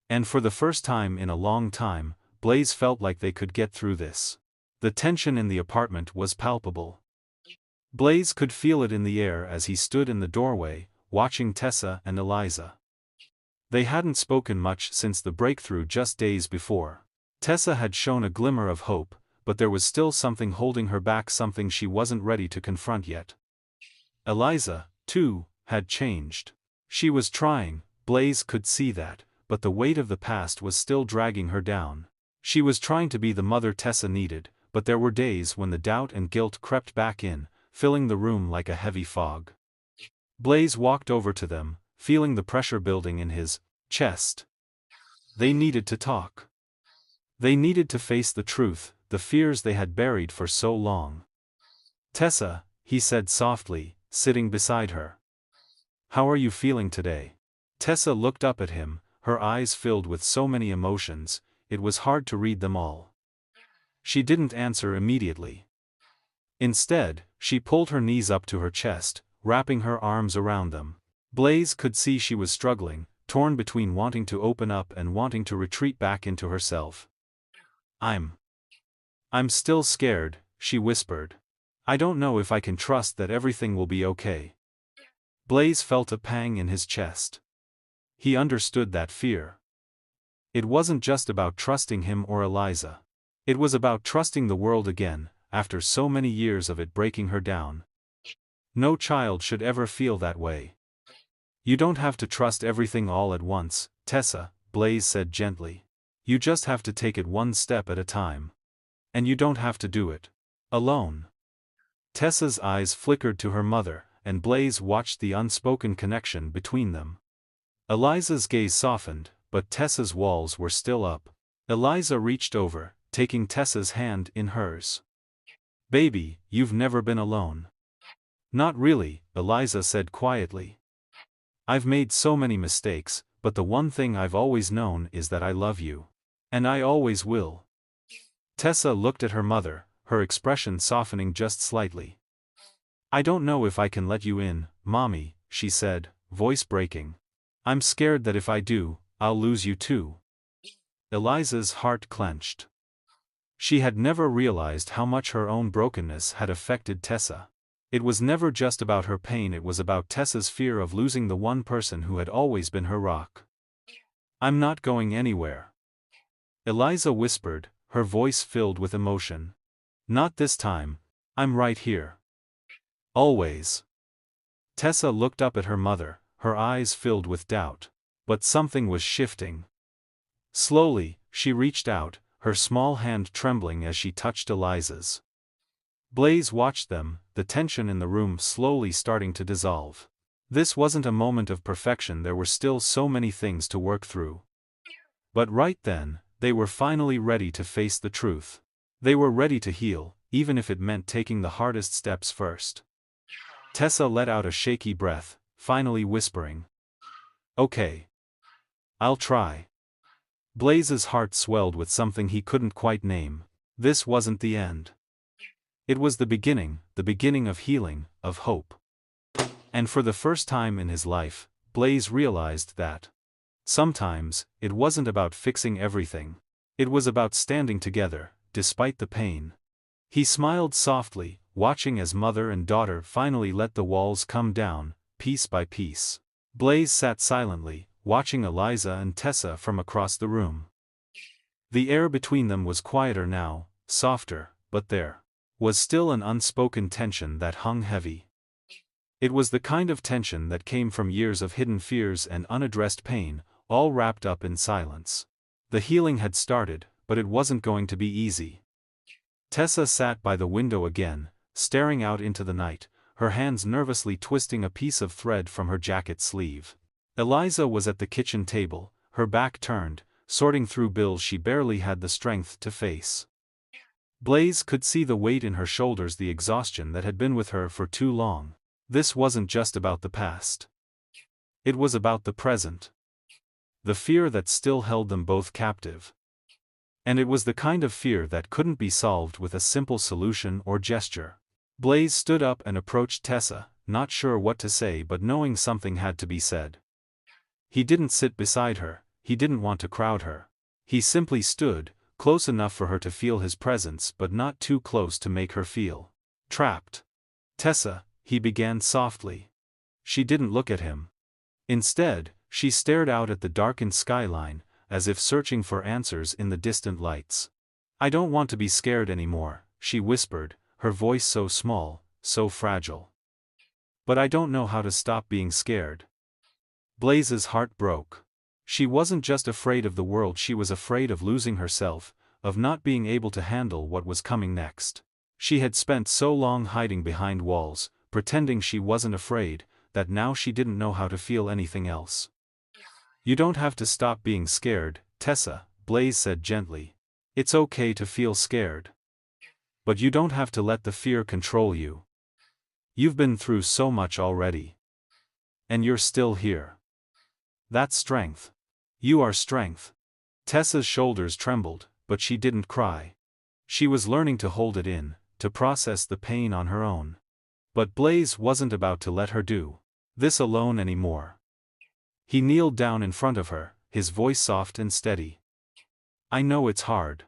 And for the first time in a long time, Blaze felt like they could get through this. The tension in the apartment was palpable. Blaze could feel it in the air as he stood in the doorway, watching Tessa and Eliza. They hadn't spoken much since the breakthrough just days before. Tessa had shown a glimmer of hope, but there was still something holding her back, something she wasn't ready to confront yet. Eliza, too, had changed. She was trying, Blaze could see that, but the weight of the past was still dragging her down. She was trying to be the mother Tessa needed, but there were days when the doubt and guilt crept back in, filling the room like a heavy fog. Blaze walked over to them, feeling the pressure building in his chest. They needed to talk. They needed to face the truth, the fears they had buried for so long. "Tessa," he said softly, sitting beside her. "How are you feeling today?" Tessa looked up at him, her eyes filled with so many emotions, it was hard to read them all. She didn't answer immediately. Instead, she pulled her knees up to her chest, wrapping her arms around them. Blaze could see she was struggling, torn between wanting to open up and wanting to retreat back into herself. I'm still scared," she whispered. "I don't know if I can trust that everything will be okay." Blaze felt a pang in his chest. He understood that fear. It wasn't just about trusting him or Eliza. It was about trusting the world again, after so many years of it breaking her down. No child should ever feel that way. "You don't have to trust everything all at once, Tessa," Blaze said gently. "You just have to take it one step at a time. And you don't have to do it alone." Tessa's eyes flickered to her mother, and Blaze watched the unspoken connection between them. Eliza's gaze softened, but Tessa's walls were still up. Eliza reached over, taking Tessa's hand in hers. "Baby, you've never been alone." "Not really," Eliza said quietly. "I've made so many mistakes, but the one thing I've always known is that I love you. And I always will." Tessa looked at her mother, her expression softening just slightly. "I don't know if I can let you in, Mommy," she said, voice breaking. "I'm scared that if I do, I'll lose you too." Eliza's heart clenched. She had never realized how much her own brokenness had affected Tessa. It was never just about her pain, it was about Tessa's fear of losing the one person who had always been her rock. "I'm not going anywhere," Eliza whispered, her voice filled with emotion. "Not this time. I'm right here. Always." Tessa looked up at her mother, her eyes filled with doubt. But something was shifting. Slowly, she reached out, her small hand trembling as she touched Eliza's. Blaze watched them, the tension in the room slowly starting to dissolve. This wasn't a moment of perfection, there were still so many things to work through. But right then, they were finally ready to face the truth. They were ready to heal, even if it meant taking the hardest steps first. Tessa let out a shaky breath, finally whispering, "Okay. I'll try." Blaze's heart swelled with something he couldn't quite name. This wasn't the end. It was the beginning of healing, of hope. And for the first time in his life, Blaze realized that sometimes, it wasn't about fixing everything. It was about standing together, despite the pain. He smiled softly, watching as mother and daughter finally let the walls come down, piece by piece. Blaze sat silently, watching Eliza and Tessa from across the room. The air between them was quieter now, softer, but there was still an unspoken tension that hung heavy. It was the kind of tension that came from years of hidden fears and unaddressed pain, all wrapped up in silence. The healing had started, but it wasn't going to be easy. Tessa sat by the window again, staring out into the night, her hands nervously twisting a piece of thread from her jacket sleeve. Eliza was at the kitchen table, her back turned, sorting through bills she barely had the strength to face. Blaze could see the weight in her shoulders, the exhaustion that had been with her for too long. This wasn't just about the past. It was about the present. The fear that still held them both captive. And it was the kind of fear that couldn't be solved with a simple solution or gesture. Blaze stood up and approached Tessa, not sure what to say but knowing something had to be said. He didn't sit beside her, he didn't want to crowd her. He simply stood, close enough for her to feel his presence but not too close to make her feel trapped. "Tessa," he began softly. She didn't look at him. Instead, she stared out at the darkened skyline, as if searching for answers in the distant lights. "I don't want to be scared anymore," she whispered, her voice so small, so fragile. "But I don't know how to stop being scared." Blaze's heart broke. She wasn't just afraid of the world, she was afraid of losing herself, of not being able to handle what was coming next. She had spent so long hiding behind walls, pretending she wasn't afraid, that now she didn't know how to feel anything else. "You don't have to stop being scared, Tessa," Blaze said gently. "It's okay to feel scared. But you don't have to let the fear control you. You've been through so much already. And you're still here. That's strength. You are strength." Tessa's shoulders trembled, but she didn't cry. She was learning to hold it in, to process the pain on her own. But Blaze wasn't about to let her do this alone anymore. He kneeled down in front of her, his voice soft and steady. "I know it's hard.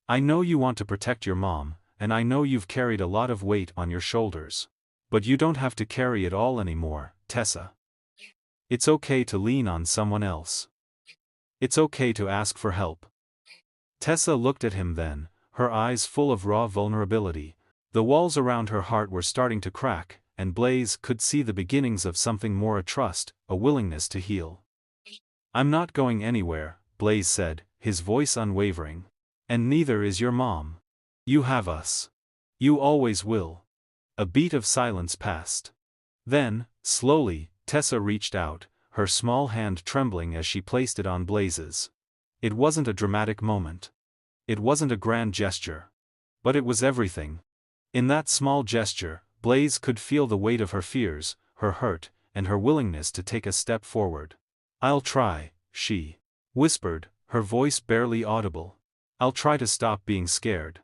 I know you want to protect your mom, and I know you've carried a lot of weight on your shoulders. But you don't have to carry it all anymore, Tessa. It's okay to lean on someone else. It's okay to ask for help." Tessa looked at him then, her eyes full of raw vulnerability. The walls around her heart were starting to crack, and Blaze could see the beginnings of something more: a trust, a willingness to heal. "I'm not going anywhere," Blaze said, his voice unwavering. "And neither is your mom. You have us. You always will." A beat of silence passed. Then, slowly, Tessa reached out, her small hand trembling as she placed it on Blaze's. It wasn't a dramatic moment. It wasn't a grand gesture. But it was everything. In that small gesture, Blaze could feel the weight of her fears, her hurt, and her willingness to take a step forward. "I'll try," she whispered, her voice barely audible. "I'll try to stop being scared."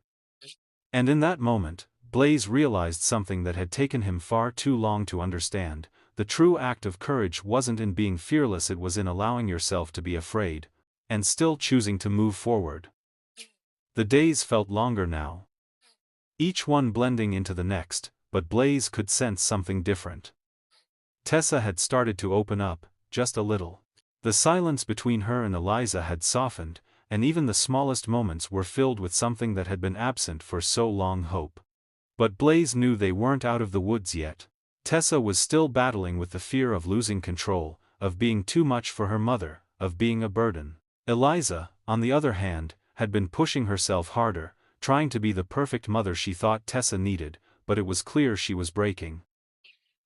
And in that moment, Blaze realized something that had taken him far too long to understand. The true act of courage wasn't in being fearless, it was in allowing yourself to be afraid, and still choosing to move forward. The days felt longer now. Each one blending into the next, but Blaze could sense something different. Tessa had started to open up, just a little. The silence between her and Eliza had softened, and even the smallest moments were filled with something that had been absent for so long: hope. But Blaze knew they weren't out of the woods yet. Tessa was still battling with the fear of losing control, of being too much for her mother, of being a burden. Eliza, on the other hand, had been pushing herself harder, trying to be the perfect mother she thought Tessa needed, but it was clear she was breaking.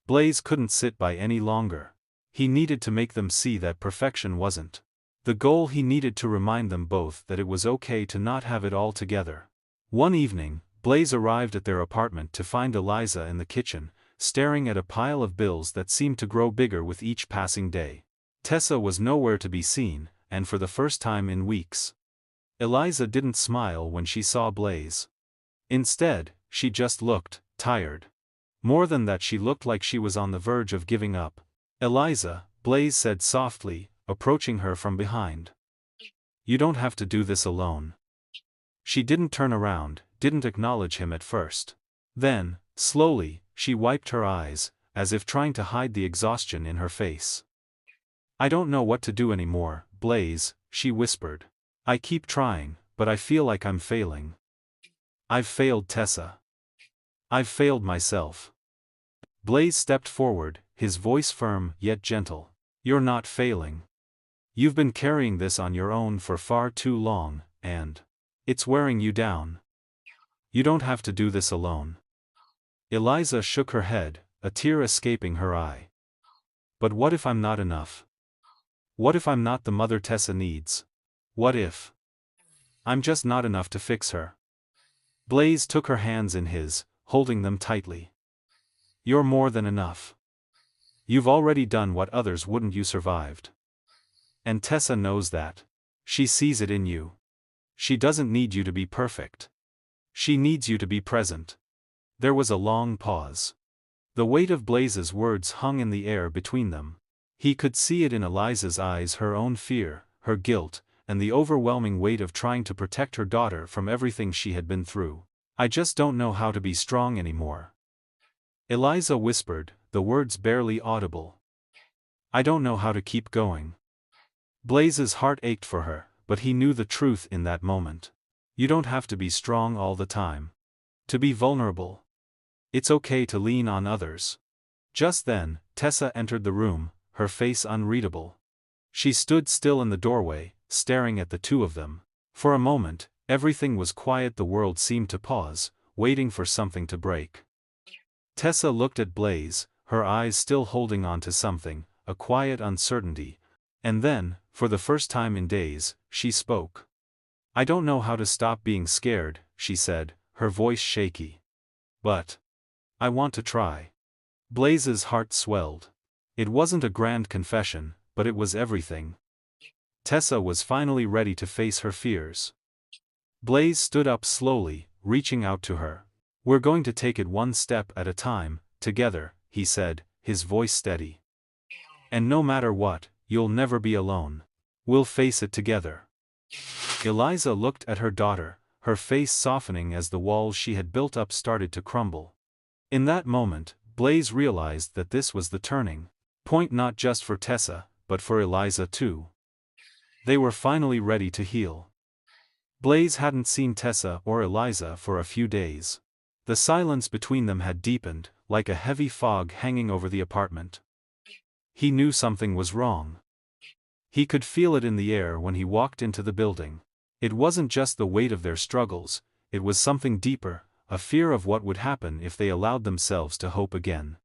Blaze couldn't sit by any longer. He needed to make them see that perfection wasn't the goal. He needed to remind them both that it was okay to not have it all together. One evening, Blaze arrived at their apartment to find Eliza in the kitchen, staring at a pile of bills that seemed to grow bigger with each passing day. Tessa was nowhere to be seen, and for the first time in weeks, Eliza didn't smile when she saw Blaze. Instead, she just looked tired. More than that, she looked like she was on the verge of giving up. "Eliza," Blaze said softly, approaching her from behind. "You don't have to do this alone." She didn't turn around, didn't acknowledge him at first. Then, slowly, she wiped her eyes, as if trying to hide the exhaustion in her face. I don't know what to do anymore, Blaze, she whispered. I keep trying, but I feel like I'm failing. I've failed Tessa. I've failed myself. Blaze stepped forward, his voice firm yet gentle. You're not failing. You've been carrying this on your own for far too long, and it's wearing you down. You don't have to do this alone. Eliza shook her head, a tear escaping her eye. But what if I'm not enough? What if I'm not the mother Tessa needs? What if I'm just not enough to fix her? Blaze took her hands in his, holding them tightly. You're more than enough. You've already done what others wouldn't. You survived. And Tessa knows that. She sees it in you. She doesn't need you to be perfect. She needs you to be present. There was a long pause. The weight of Blaze's words hung in the air between them. He could see it in Eliza's eyes, her own fear, her guilt, and the overwhelming weight of trying to protect her daughter from everything she had been through. I just don't know how to be strong anymore. Eliza whispered, the words barely audible. I don't know how to keep going. Blaze's heart ached for her, but he knew the truth in that moment. You don't have to be strong all the time. To be vulnerable. It's okay to lean on others. Just then, Tessa entered the room, her face unreadable. She stood still in the doorway, staring at the two of them. For a moment, everything was quiet. The world seemed to pause, waiting for something to break. Tessa looked at Blaze, her eyes still holding on to something, a quiet uncertainty. And then, for the first time in days, she spoke. I don't know how to stop being scared, she said, her voice shaky. But I want to try. Blaze's heart swelled. It wasn't a grand confession, but it was everything. Tessa was finally ready to face her fears. Blaze stood up slowly, reaching out to her. We're going to take it one step at a time, together, he said, his voice steady. And no matter what, you'll never be alone. We'll face it together. Eliza looked at her daughter, her face softening as the walls she had built up started to crumble. In that moment, Blaze realized that this was the turning point, not just for Tessa, but for Eliza too. They were finally ready to heal. Blaze hadn't seen Tessa or Eliza for a few days. The silence between them had deepened, like a heavy fog hanging over the apartment. He knew something was wrong. He could feel it in the air when he walked into the building. It wasn't just the weight of their struggles, it was something deeper, a fear of what would happen if they allowed themselves to hope again.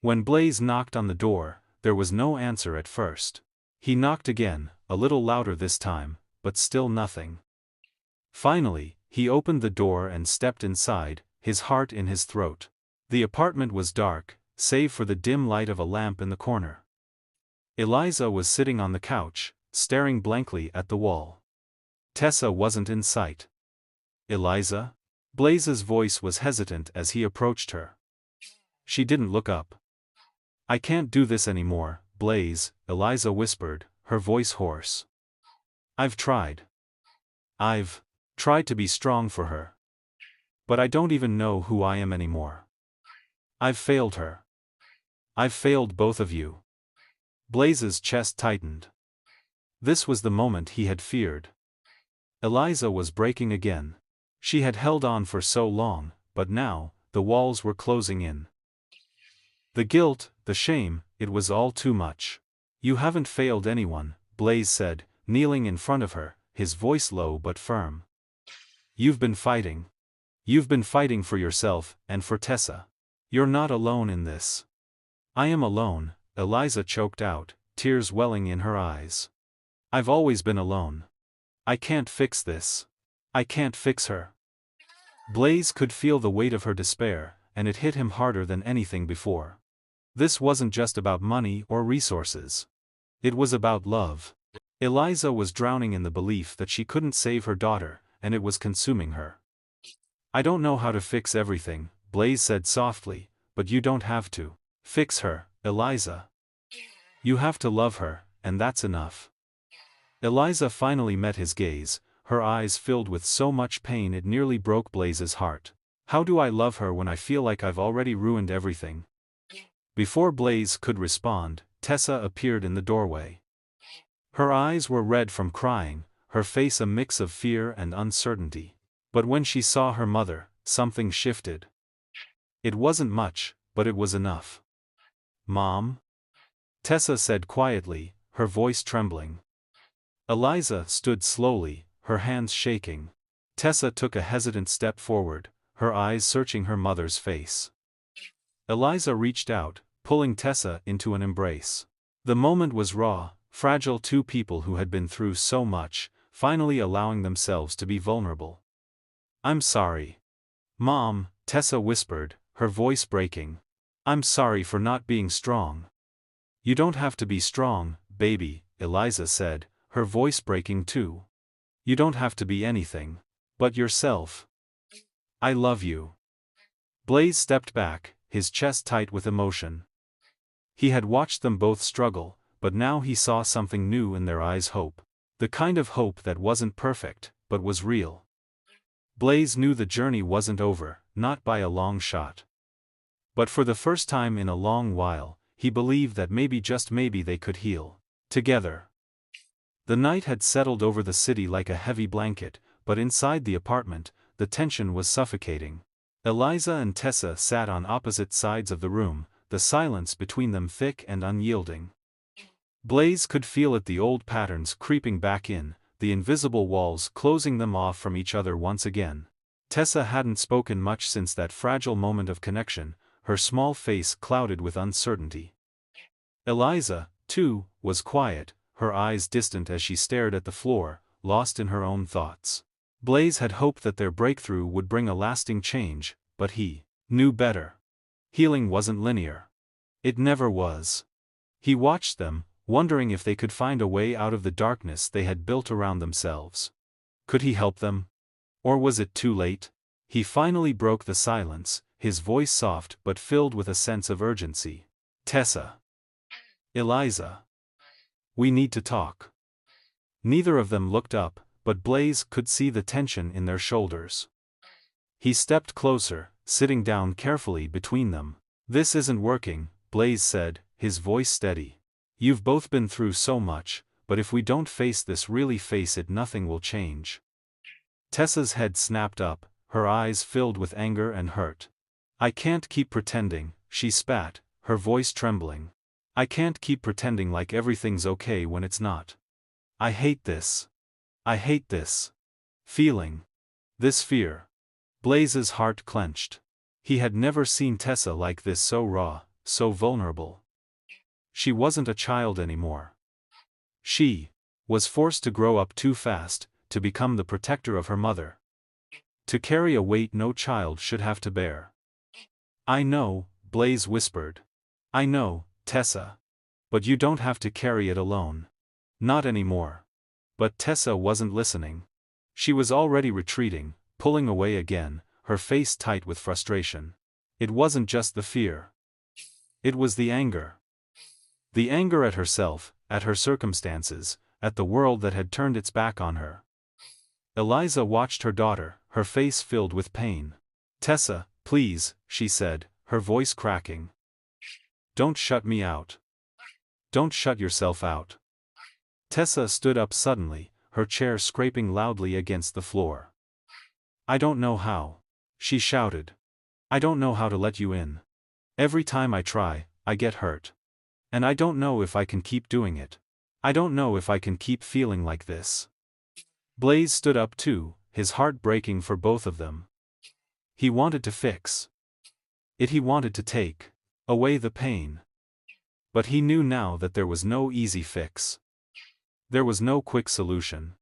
When Blaze knocked on the door, there was no answer at first. He knocked again, a little louder this time, but still nothing. Finally, he opened the door and stepped inside, his heart in his throat. The apartment was dark, save for the dim light of a lamp in the corner. Eliza was sitting on the couch, staring blankly at the wall. Tessa wasn't in sight. Eliza? Blaze's voice was hesitant as he approached her. She didn't look up. I can't do this anymore, Blaze, Eliza whispered, her voice hoarse. I've tried. I've tried to be strong for her. But I don't even know who I am anymore. I've failed her. I've failed both of you. Blaze's chest tightened. This was the moment he had feared. Eliza was breaking again. She had held on for so long, but now, the walls were closing in. The guilt, the shame, it was all too much. You haven't failed anyone, Blaze said, kneeling in front of her, his voice low but firm. You've been fighting. You've been fighting for yourself, and for Tessa. You're not alone in this. I am alone, Eliza choked out, tears welling in her eyes. I've always been alone. I can't fix this. I can't fix her. Blaze could feel the weight of her despair, and it hit him harder than anything before. This wasn't just about money or resources. It was about love. Eliza was drowning in the belief that she couldn't save her daughter, and it was consuming her. I don't know how to fix everything, Blaze said softly, but you don't have to fix her, Eliza. You have to love her, and that's enough. Eliza finally met his gaze, her eyes filled with so much pain it nearly broke Blaze's heart. How do I love her when I feel like I've already ruined everything? Before Blaze could respond, Tessa appeared in the doorway. Her eyes were red from crying, her face a mix of fear and uncertainty. But when she saw her mother, something shifted. It wasn't much, but it was enough. "Mom?" Tessa said quietly, her voice trembling. Eliza stood slowly, her hands shaking. Tessa took a hesitant step forward, her eyes searching her mother's face. Eliza reached out, pulling Tessa into an embrace. The moment was raw, fragile, two people who had been through so much, finally allowing themselves to be vulnerable. "I'm sorry. Mom," Tessa whispered, her voice breaking. "I'm sorry for not being strong." "You don't have to be strong, baby," Eliza said, her voice breaking too. "You don't have to be anything but yourself. I love you." Blaze stepped back, his chest tight with emotion. He had watched them both struggle, but now he saw something new in their eyes, hope. The kind of hope that wasn't perfect, but was real. Blaze knew the journey wasn't over, not by a long shot. But for the first time in a long while, he believed that maybe, just maybe, they could heal together. The night had settled over the city like a heavy blanket, but inside the apartment, the tension was suffocating. Eliza and Tessa sat on opposite sides of the room, the silence between them thick and unyielding. Blaze could feel it, the old patterns creeping back in, the invisible walls closing them off from each other once again. Tessa hadn't spoken much since that fragile moment of connection, her small face clouded with uncertainty. Eliza, too, was quiet, her eyes distant as she stared at the floor, lost in her own thoughts. Blaze had hoped that their breakthrough would bring a lasting change, but he knew better. Healing wasn't linear. It never was. He watched them, wondering if they could find a way out of the darkness they had built around themselves. Could he help them? Or was it too late? He finally broke the silence, his voice soft but filled with a sense of urgency. "Tessa. Eliza. We need to talk." Neither of them looked up, but Blaze could see the tension in their shoulders. He stepped closer, sitting down carefully between them. "This isn't working," Blaze said, his voice steady. "You've both been through so much, but if we don't face this, really face it, nothing will change." Tessa's head snapped up, her eyes filled with anger and hurt. "I can't keep pretending," she spat, her voice trembling. "I can't keep pretending like everything's okay when it's not. I hate this. I hate this feeling. This fear." Blaze's heart clenched. He had never seen Tessa like this, so raw, so vulnerable. She wasn't a child anymore. She was forced to grow up too fast, to become the protector of her mother. To carry a weight no child should have to bear. "I know," Blaze whispered. "I know, Tessa. But you don't have to carry it alone. Not anymore." But Tessa wasn't listening. She was already retreating, pulling away again, her face tight with frustration. It wasn't just the fear. It was the anger. The anger at herself, at her circumstances, at the world that had turned its back on her. Eliza watched her daughter, her face filled with pain. "Tessa, please," she said, her voice cracking. "Don't shut me out. Don't shut yourself out." Tessa stood up suddenly, her chair scraping loudly against the floor. "I don't know how," she shouted. "I don't know how to let you in. Every time I try, I get hurt. And I don't know if I can keep doing it. I don't know if I can keep feeling like this." Blaze stood up too, his heart breaking for both of them. He wanted to fix it, he wanted to take away the pain. But he knew now that there was no easy fix. There was no quick solution.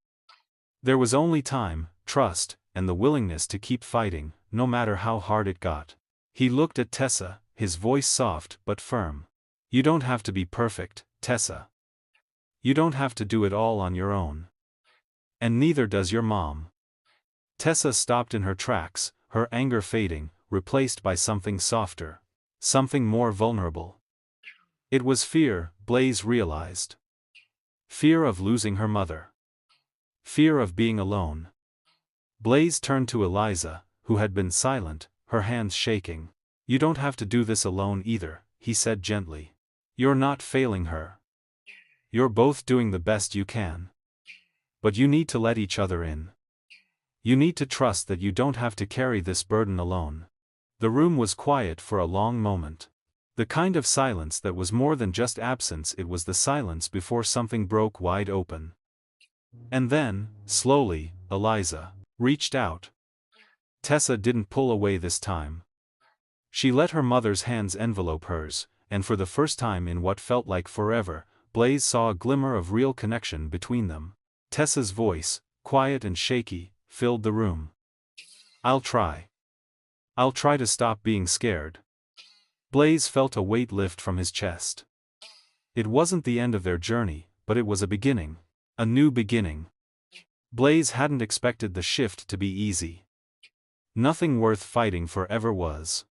There was only time, trust, and the willingness to keep fighting, no matter how hard it got. He looked at Tessa, his voice soft but firm. "You don't have to be perfect, Tessa. You don't have to do it all on your own. And neither does your mom." Tessa stopped in her tracks, her anger fading, replaced by something softer. Something more vulnerable. It was fear, Blaze realized. Fear of losing her mother. Fear of being alone. Blaze turned to Eliza, who had been silent, her hands shaking. "You don't have to do this alone either," he said gently. "You're not failing her. You're both doing the best you can. But you need to let each other in. You need to trust that you don't have to carry this burden alone." The room was quiet for a long moment. The kind of silence that was more than just absence, it was the silence before something broke wide open. And then, slowly, Eliza reached out. Tessa didn't pull away this time. She let her mother's hands envelope hers, and for the first time in what felt like forever, Blaze saw a glimmer of real connection between them. Tessa's voice, quiet and shaky, filled the room. "I'll try. I'll try to stop being scared." Blaze felt a weight lift from his chest. It wasn't the end of their journey, but it was a beginning. A new beginning. Blaze hadn't expected the shift to be easy. Nothing worth fighting for ever was.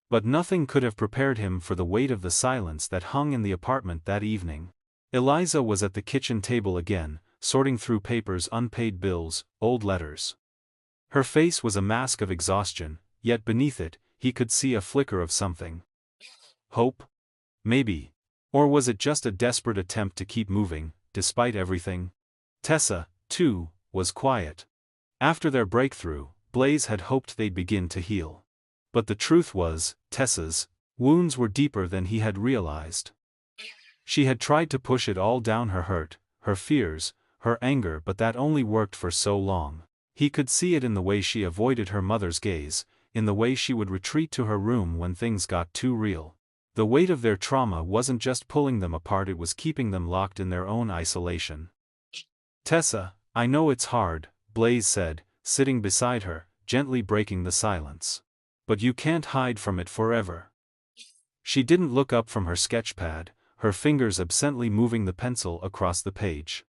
But nothing could have prepared him for the weight of the silence that hung in the apartment that evening. Eliza was at the kitchen table again, sorting through papers, unpaid bills, old letters. Her face was a mask of exhaustion, yet beneath it, he could see a flicker of something. Hope? Maybe. Or was it just a desperate attempt to keep moving, despite everything? Tessa, too, was quiet. After their breakthrough, Blaze had hoped they'd begin to heal. But the truth was, Tessa's wounds were deeper than he had realized. She had tried to push it all down, her hurt, her fears, her anger, but that only worked for so long. He could see it in the way she avoided her mother's gaze, in the way she would retreat to her room when things got too real. The weight of their trauma wasn't just pulling them apart, it was keeping them locked in their own isolation. "Tessa, I know it's hard," Blaze said, sitting beside her, gently breaking the silence. "But you can't hide from it forever." She didn't look up from her sketchpad, her fingers absently moving the pencil across the page.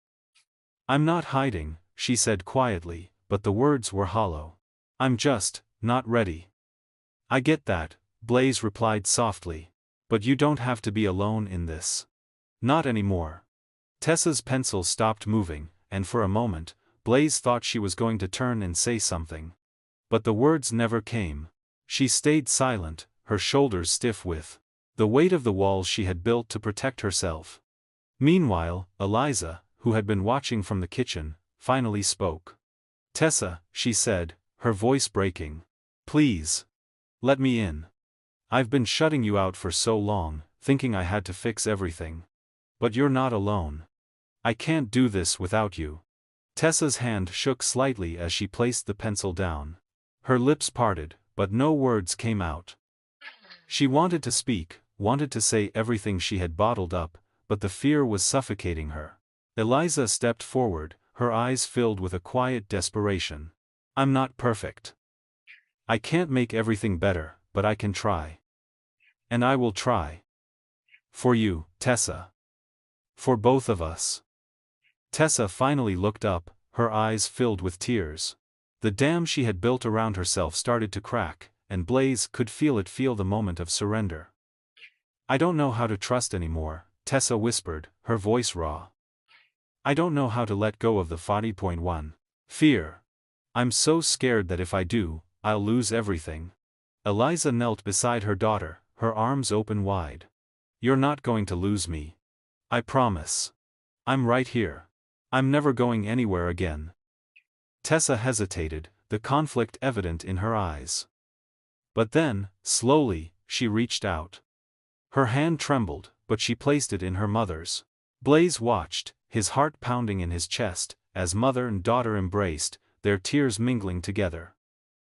"I'm not hiding," she said quietly, but the words were hollow. "I'm just not ready." "I get that," Blaze replied softly. "But you don't have to be alone in this. Not anymore." Tessa's pencil stopped moving, and for a moment, Blaze thought she was going to turn and say something. But the words never came. She stayed silent, her shoulders stiff with the weight of the walls she had built to protect herself. Meanwhile, Eliza, who had been watching from the kitchen, finally spoke. "Tessa," she said, her voice breaking. "Please. Let me in. I've been shutting you out for so long, thinking I had to fix everything. But you're not alone. I can't do this without you." Tessa's hand shook slightly as she placed the pencil down. Her lips parted, but no words came out. She wanted to speak, wanted to say everything she had bottled up, but the fear was suffocating her. Eliza stepped forward, her eyes filled with a quiet desperation. "I'm not perfect. I can't make everything better, but I can try. And I will try. For you, Tessa. For both of us." Tessa finally looked up, her eyes filled with tears. The dam she had built around herself started to crack, and Blaze could feel the moment of surrender. "I don't know how to trust anymore," Tessa whispered, her voice raw. "I don't know how to let go of the 40.1. Fear. I'm so scared that if I do, I'll lose everything." Eliza knelt beside her daughter, her arms open wide. "You're not going to lose me. I promise. I'm right here. I'm never going anywhere again." Tessa hesitated, the conflict evident in her eyes. But then, slowly, she reached out. Her hand trembled, but she placed it in her mother's. Blaze watched, his heart pounding in his chest, as mother and daughter embraced, their tears mingling together.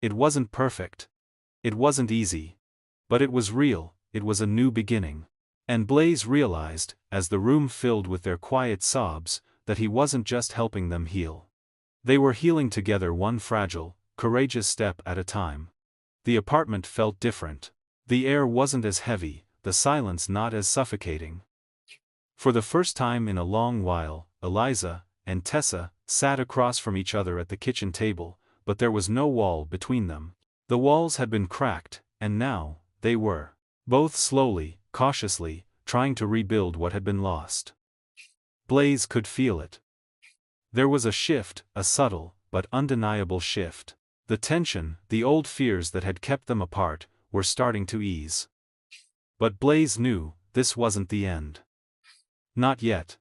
It wasn't perfect. It wasn't easy. But it was real, it was a new beginning. And Blaze realized, as the room filled with their quiet sobs, that he wasn't just helping them heal. They were healing together, one fragile, courageous step at a time. The apartment felt different. The air wasn't as heavy, the silence not as suffocating. For the first time in a long while, Eliza and Tessa sat across from each other at the kitchen table, but there was no wall between them. The walls had been cracked, and now, they were both slowly, cautiously, trying to rebuild what had been lost. Blaze could feel it. There was a shift, a subtle, but undeniable shift. The tension, the old fears that had kept them apart, were starting to ease. But Blaze knew, this wasn't the end. Not yet.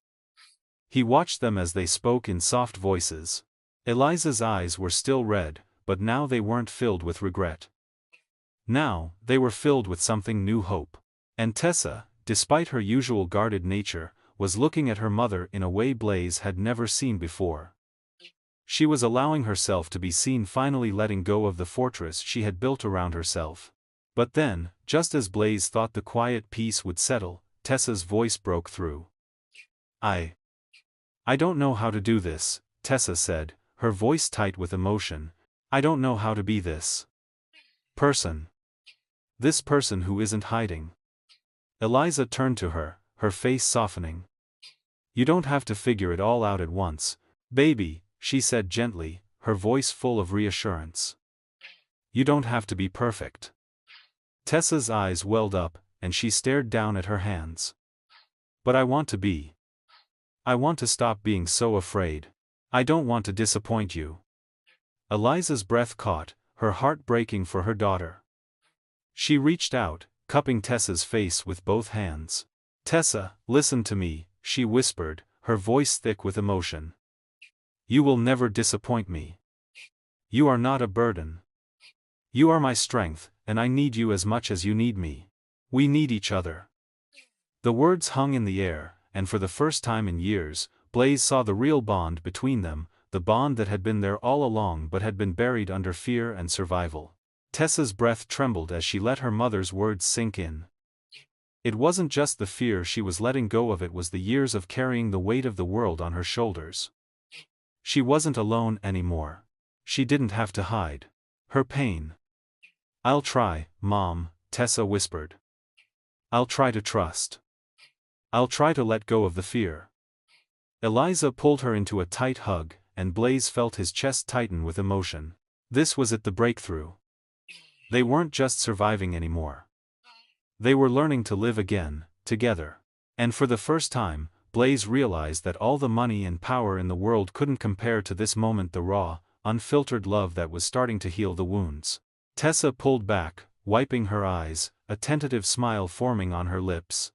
He watched them as they spoke in soft voices. Eliza's eyes were still red, but now they weren't filled with regret. Now, they were filled with something new: hope. And Tessa, despite her usual guarded nature, was looking at her mother in a way Blaze had never seen before. She was allowing herself to be seen, finally letting go of the fortress she had built around herself. But then, just as Blaze thought the quiet peace would settle, Tessa's voice broke through. I don't know how to do this," Tessa said, her voice tight with emotion. "I don't know how to be this person. This person who isn't hiding." Eliza turned to her, her face softening. "You don't have to figure it all out at once, baby," she said gently, her voice full of reassurance. "You don't have to be perfect." Tessa's eyes welled up, and she stared down at her hands. "But I want to be. I want to stop being so afraid. I don't want to disappoint you." Eliza's breath caught, her heart breaking for her daughter. She reached out, cupping Tessa's face with both hands. "Tessa, listen to me," she whispered, her voice thick with emotion. "You will never disappoint me. You are not a burden. You are my strength, and I need you as much as you need me. We need each other." The words hung in the air, and for the first time in years, Blaze saw the real bond between them, the bond that had been there all along but had been buried under fear and survival. Tessa's breath trembled as she let her mother's words sink in. It wasn't just the fear she was letting go of, it was the years of carrying the weight of the world on her shoulders. She wasn't alone anymore. She didn't have to hide her pain. "I'll try, Mom," Tessa whispered. "I'll try to trust. I'll try to let go of the fear." Eliza pulled her into a tight hug, and Blaze felt his chest tighten with emotion. This was it, the breakthrough. They weren't just surviving anymore. They were learning to live again, together. And for the first time, Blaze realized that all the money and power in the world couldn't compare to this moment, the raw, unfiltered love that was starting to heal the wounds. Tessa pulled back, wiping her eyes, a tentative smile forming on her lips.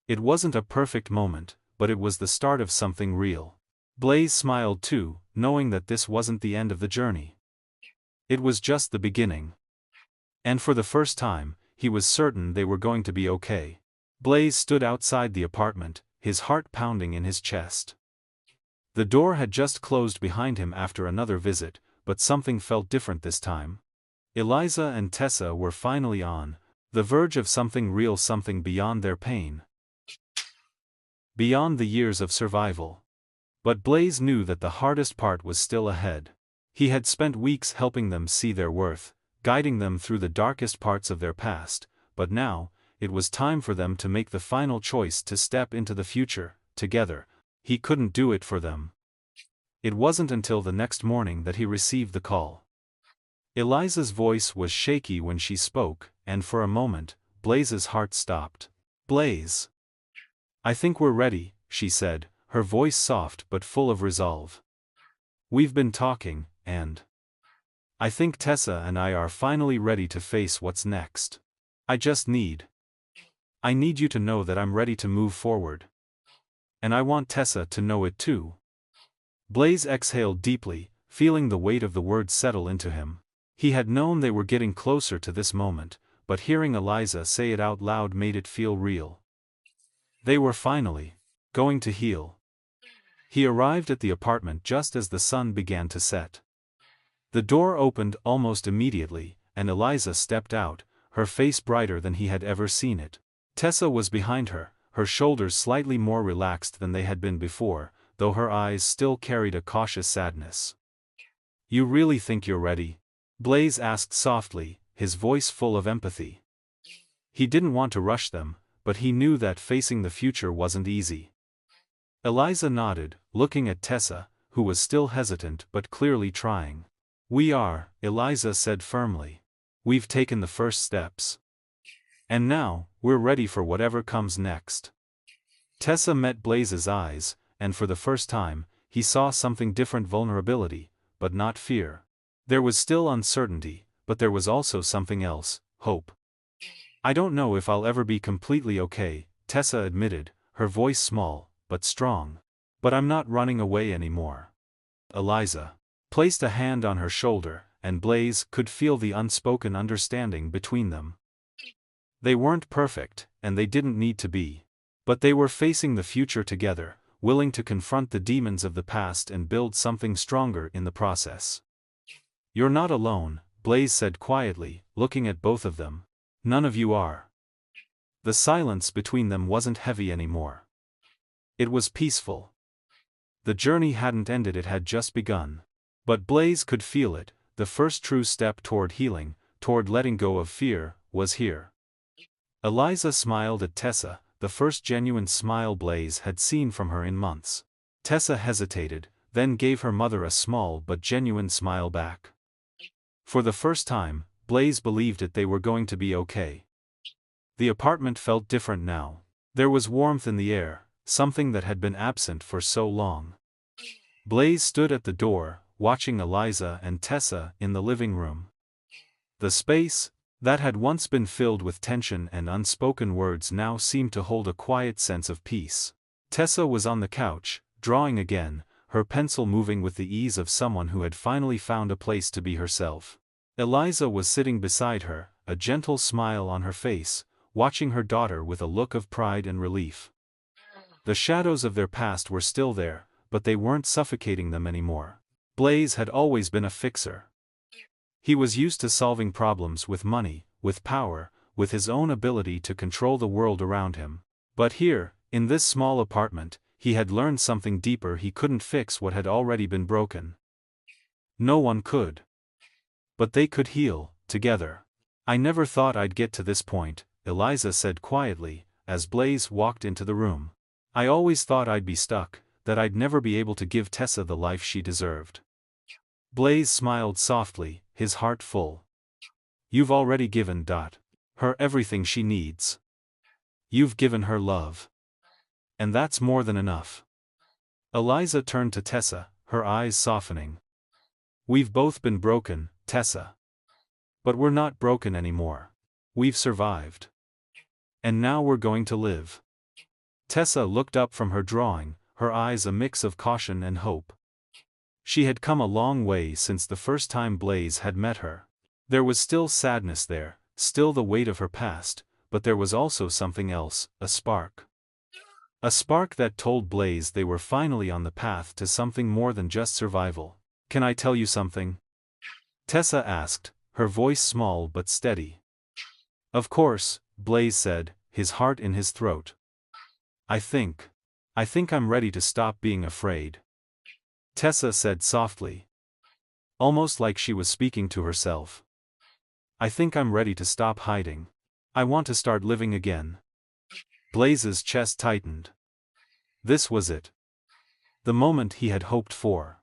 It wasn't a perfect moment, but it was the start of something real. Blaze smiled too, knowing that this wasn't the end of the journey. It was just the beginning. And for the first time, he was certain they were going to be okay. Blaze stood outside the apartment, his heart pounding in his chest. The door had just closed behind him after another visit, but something felt different this time. Eliza and Tessa were finally on the verge of something real, something beyond their pain, beyond the years of survival. But Blaze knew that the hardest part was still ahead. He had spent weeks helping them see their worth, guiding them through the darkest parts of their past, but now, it was time for them to make the final choice to step into the future, together. He couldn't do it for them. It wasn't until the next morning that he received the call. Eliza's voice was shaky when she spoke, and for a moment, Blaze's heart stopped. "Blaze. I think we're ready," she said, her voice soft but full of resolve. "We've been talking, and I think Tessa and I are finally ready to face what's next. I need you to know that I'm ready to move forward. And I want Tessa to know it too." Blaze exhaled deeply, feeling the weight of the words settle into him. He had known they were getting closer to this moment, but hearing Eliza say it out loud made it feel real. They were finally going to heal. He arrived at the apartment just as the sun began to set. The door opened almost immediately, and Eliza stepped out, her face brighter than he had ever seen it. Tessa was behind her, her shoulders slightly more relaxed than they had been before, though her eyes still carried a cautious sadness. "You really think you're ready?" Blaze asked softly, his voice full of empathy. He didn't want to rush them, but he knew that facing the future wasn't easy. Eliza nodded, looking at Tessa, who was still hesitant but clearly trying. "We are," Eliza said firmly. "We've taken the first steps. And now, we're ready for whatever comes next." Tessa met Blaze's eyes, and for the first time, he saw something different: vulnerability, but not fear. There was still uncertainty, but there was also something else, hope. I don't know if I'll ever be completely okay, Tessa admitted, her voice small, but strong. But I'm not running away anymore. Eliza placed a hand on her shoulder, and Blaze could feel the unspoken understanding between them. They weren't perfect, and they didn't need to be. But they were facing the future together, willing to confront the demons of the past and build something stronger in the process. You're not alone, Blaze said quietly, looking at both of them. None of you are. The silence between them wasn't heavy anymore. It was peaceful. The journey hadn't ended, it had just begun. But Blaze could feel it, the first true step toward healing, toward letting go of fear, was here. Eliza smiled at Tessa, the first genuine smile Blaze had seen from her in months. Tessa hesitated, then gave her mother a small but genuine smile back. For the first time, Blaze believed they were going to be okay. The apartment felt different now. There was warmth in the air, something that had been absent for so long. Blaze stood at the door, watching Eliza and Tessa in the living room. The space that had once been filled with tension and unspoken words now seemed to hold a quiet sense of peace. Tessa was on the couch, drawing again, her pencil moving with the ease of someone who had finally found a place to be herself. Eliza was sitting beside her, a gentle smile on her face, watching her daughter with a look of pride and relief. The shadows of their past were still there, but they weren't suffocating them anymore. Blaze had always been a fixer. He was used to solving problems with money, with power, with his own ability to control the world around him. But here, in this small apartment, he had learned something deeper. He couldn't fix what had already been broken. No one could. But they could heal, together. I never thought I'd get to this point, Eliza said quietly, as Blaze walked into the room. I always thought I'd be stuck, that I'd never be able to give Tessa the life she deserved. Blaze smiled softly, his heart full. You've already given her everything she needs. You've given her love. And that's more than enough. Eliza turned to Tessa, her eyes softening. We've both been broken, Tessa. But we're not broken anymore. We've survived. And now we're going to live. Tessa looked up from her drawing, her eyes a mix of caution and hope. She had come a long way since the first time Blaze had met her. There was still sadness there, still the weight of her past, but there was also something else, a spark. A spark that told Blaze they were finally on the path to something more than just survival. Can I tell you something? Tessa asked, her voice small but steady. Of course, Blaze said, his heart in his throat. I think I'm ready to stop being afraid. Tessa said softly. Almost like she was speaking to herself. I think I'm ready to stop hiding. I want to start living again. Blaze's chest tightened. This was it. The moment he had hoped for.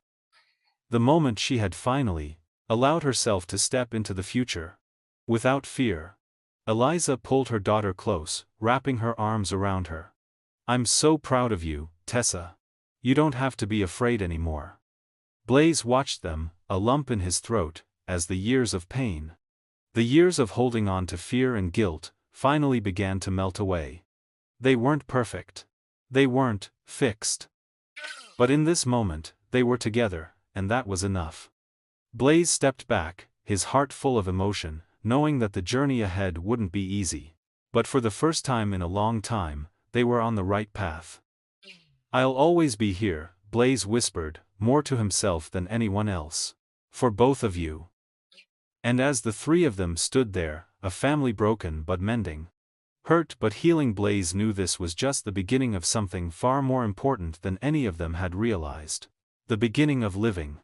The moment she had finally allowed herself to step into the future. Without fear. Eliza pulled her daughter close, wrapping her arms around her. I'm so proud of you, Tessa. You don't have to be afraid anymore. Blaze watched them, a lump in his throat, as the years of pain, the years of holding on to fear and guilt, finally began to melt away. They weren't perfect. They weren't fixed. But in this moment, they were together, and that was enough. Blaze stepped back, his heart full of emotion, knowing that the journey ahead wouldn't be easy. But for the first time in a long time, they were on the right path. I'll always be here, Blaze whispered, more to himself than anyone else. For both of you. And as the three of them stood there, a family broken but mending. Hurt but healing, Blaze knew this was just the beginning of something far more important than any of them had realized. The beginning of living.